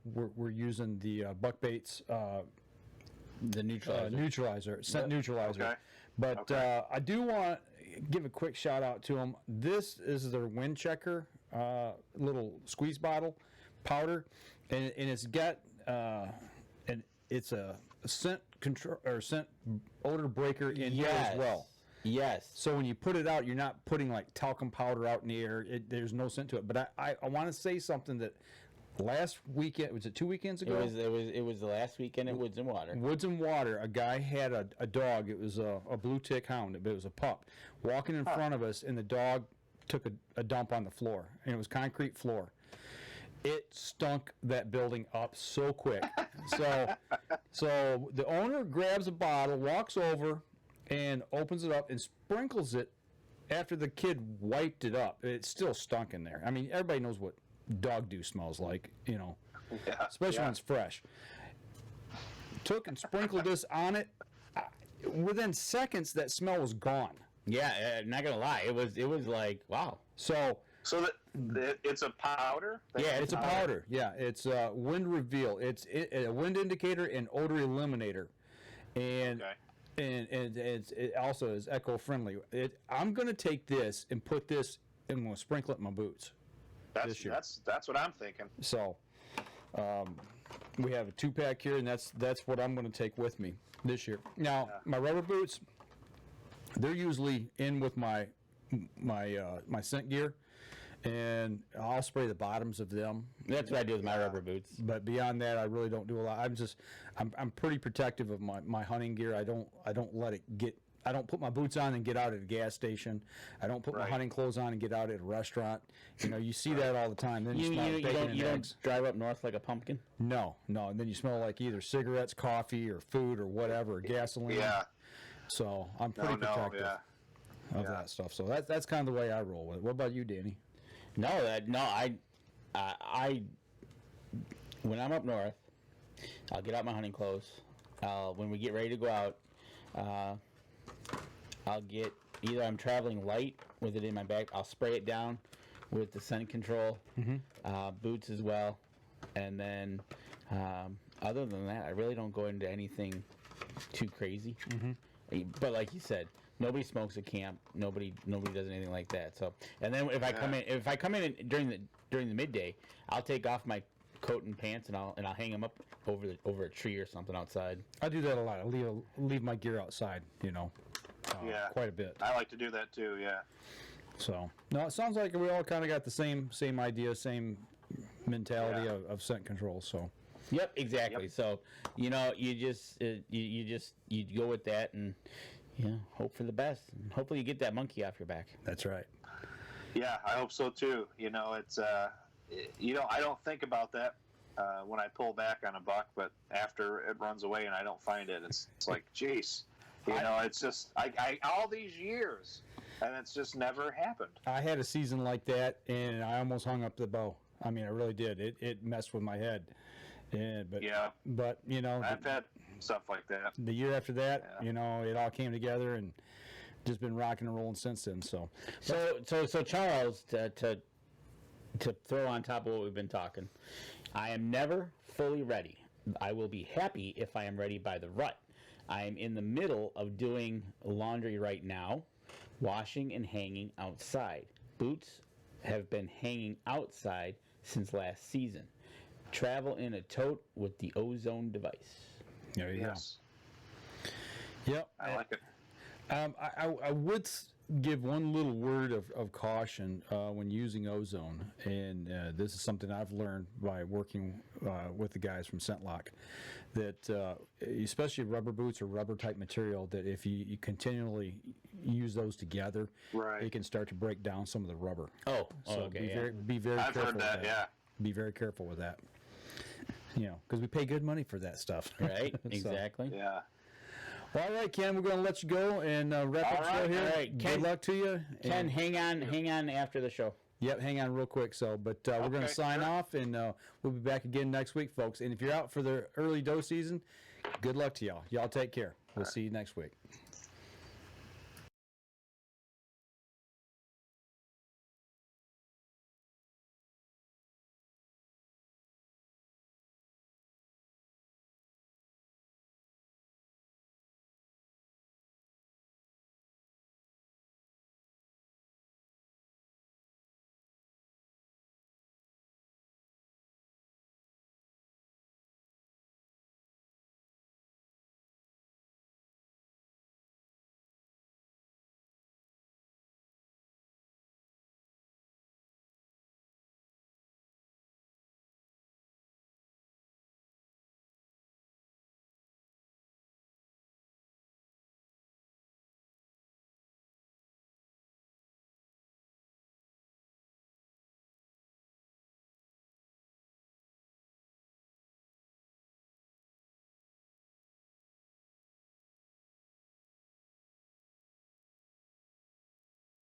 we're using the Buck Baits The neutralizer, scent neutralizer. Okay. But I do want to give a quick shout out to them. This is their Wind Checker little squeeze bottle powder, and it's got and it's a scent control or scent odor breaker in here as well. Yes. So when you put it out, you're not putting like talcum powder out in the air. There's no scent to it. But I want to say something that last weekend, was it 2 weekends ago? It was the last weekend at Woods and Water. Woods and Water, a guy had a dog. It was a blue tick hound, but it was a pup, walking in front of us, and the dog took a dump on the floor, and it was concrete floor. It stunk that building up so quick. So the owner grabs a bottle, walks over, and opens it up and sprinkles it after the kid wiped it up. It still stunk in there. I mean, everybody knows what dog dew smells like, especially when it's fresh. Took and sprinkled this on it. Within seconds, that smell was gone. Yeah, not gonna lie, it was like, wow. So it's a powder. yeah, it's a powder. Yeah, it's Wind Reveal. It's a wind indicator and odor eliminator, and it also is eco friendly. I'm gonna take this and put this and I'm gonna sprinkle it in my boots. This year. That's what I'm thinking. So, we have a 2-pack here, and that's what I'm going to take with me this year. Now, my rubber boots, they're usually in with my scent gear, and I'll spray the bottoms of them. That's what I do with my rubber boots. But beyond that, I really don't do a lot. I'm pretty protective of my hunting gear. I don't let it get. I don't put my boots on and get out at a gas station. I don't put my hunting clothes on and get out at a restaurant. You see that all the time. Then you smell bacon and eggs. Don't drive up north like a pumpkin? No. And then you smell like either cigarettes, coffee, or food, or whatever, or gasoline. Yeah. So I'm pretty protective of that stuff. So that's kind of the way I roll with it. What about you, Danny? I when I'm up north, I'll get out my hunting clothes. When we get ready to go out, I'll get either I'm traveling light with it in my bag. I'll spray it down with the scent control, boots as well, and then other than that, I really don't go into anything too crazy. But like you said, nobody smokes at camp. Nobody does anything like that. So, and then if I come in during the midday, I'll take off my coat and pants and I'll hang them up over a tree or something outside. I do that a lot. I leave my gear outside. Quite a bit. I like to do that too. Yeah. So no, it sounds like we all kind of got the same idea, same mentality of scent control. So. Yep, exactly. Yep. So, you go with that and hope for the best. And hopefully you get that monkey off your back. That's right. Yeah, I hope so too. It's I don't think about that when I pull back on a buck, but after it runs away and I don't find it, it's like, geez. It's just I all these years, and it's just never happened. I had a season like that, and I almost hung up the bow. I mean, I really did. It messed with my head. But I've had stuff like that. The year after that, it all came together, and just been rocking and rolling since then. So Charles, to throw on top of what we've been talking, I am never fully ready. I will be happy if I am ready by the rut. I am in the middle of doing laundry right now, washing and hanging outside. Boots have been hanging outside since last season. Travel in a tote with the ozone device. There you go. Yep. I like it. I would give one little word of caution when using ozone, and this is something I've learned by working with the guys from ScentLock, that especially rubber boots or rubber type material, that if you continually use those together, it can start to break down some of the rubber. Okay. Be very I've careful heard that. with that. Yeah. Be very careful with that. Because we pay good money for that stuff. Right. Exactly. Yeah. Well, all right, Ken, we're going to let you go and wrap up the show here. All right, Ken, good luck to you. Ken, hang on after the show. Yep, hang on real quick. But we're going to sign off, and we'll be back again next week, folks. And if you're out for the early doe season, good luck to y'all. Y'all take care. We'll see you next week.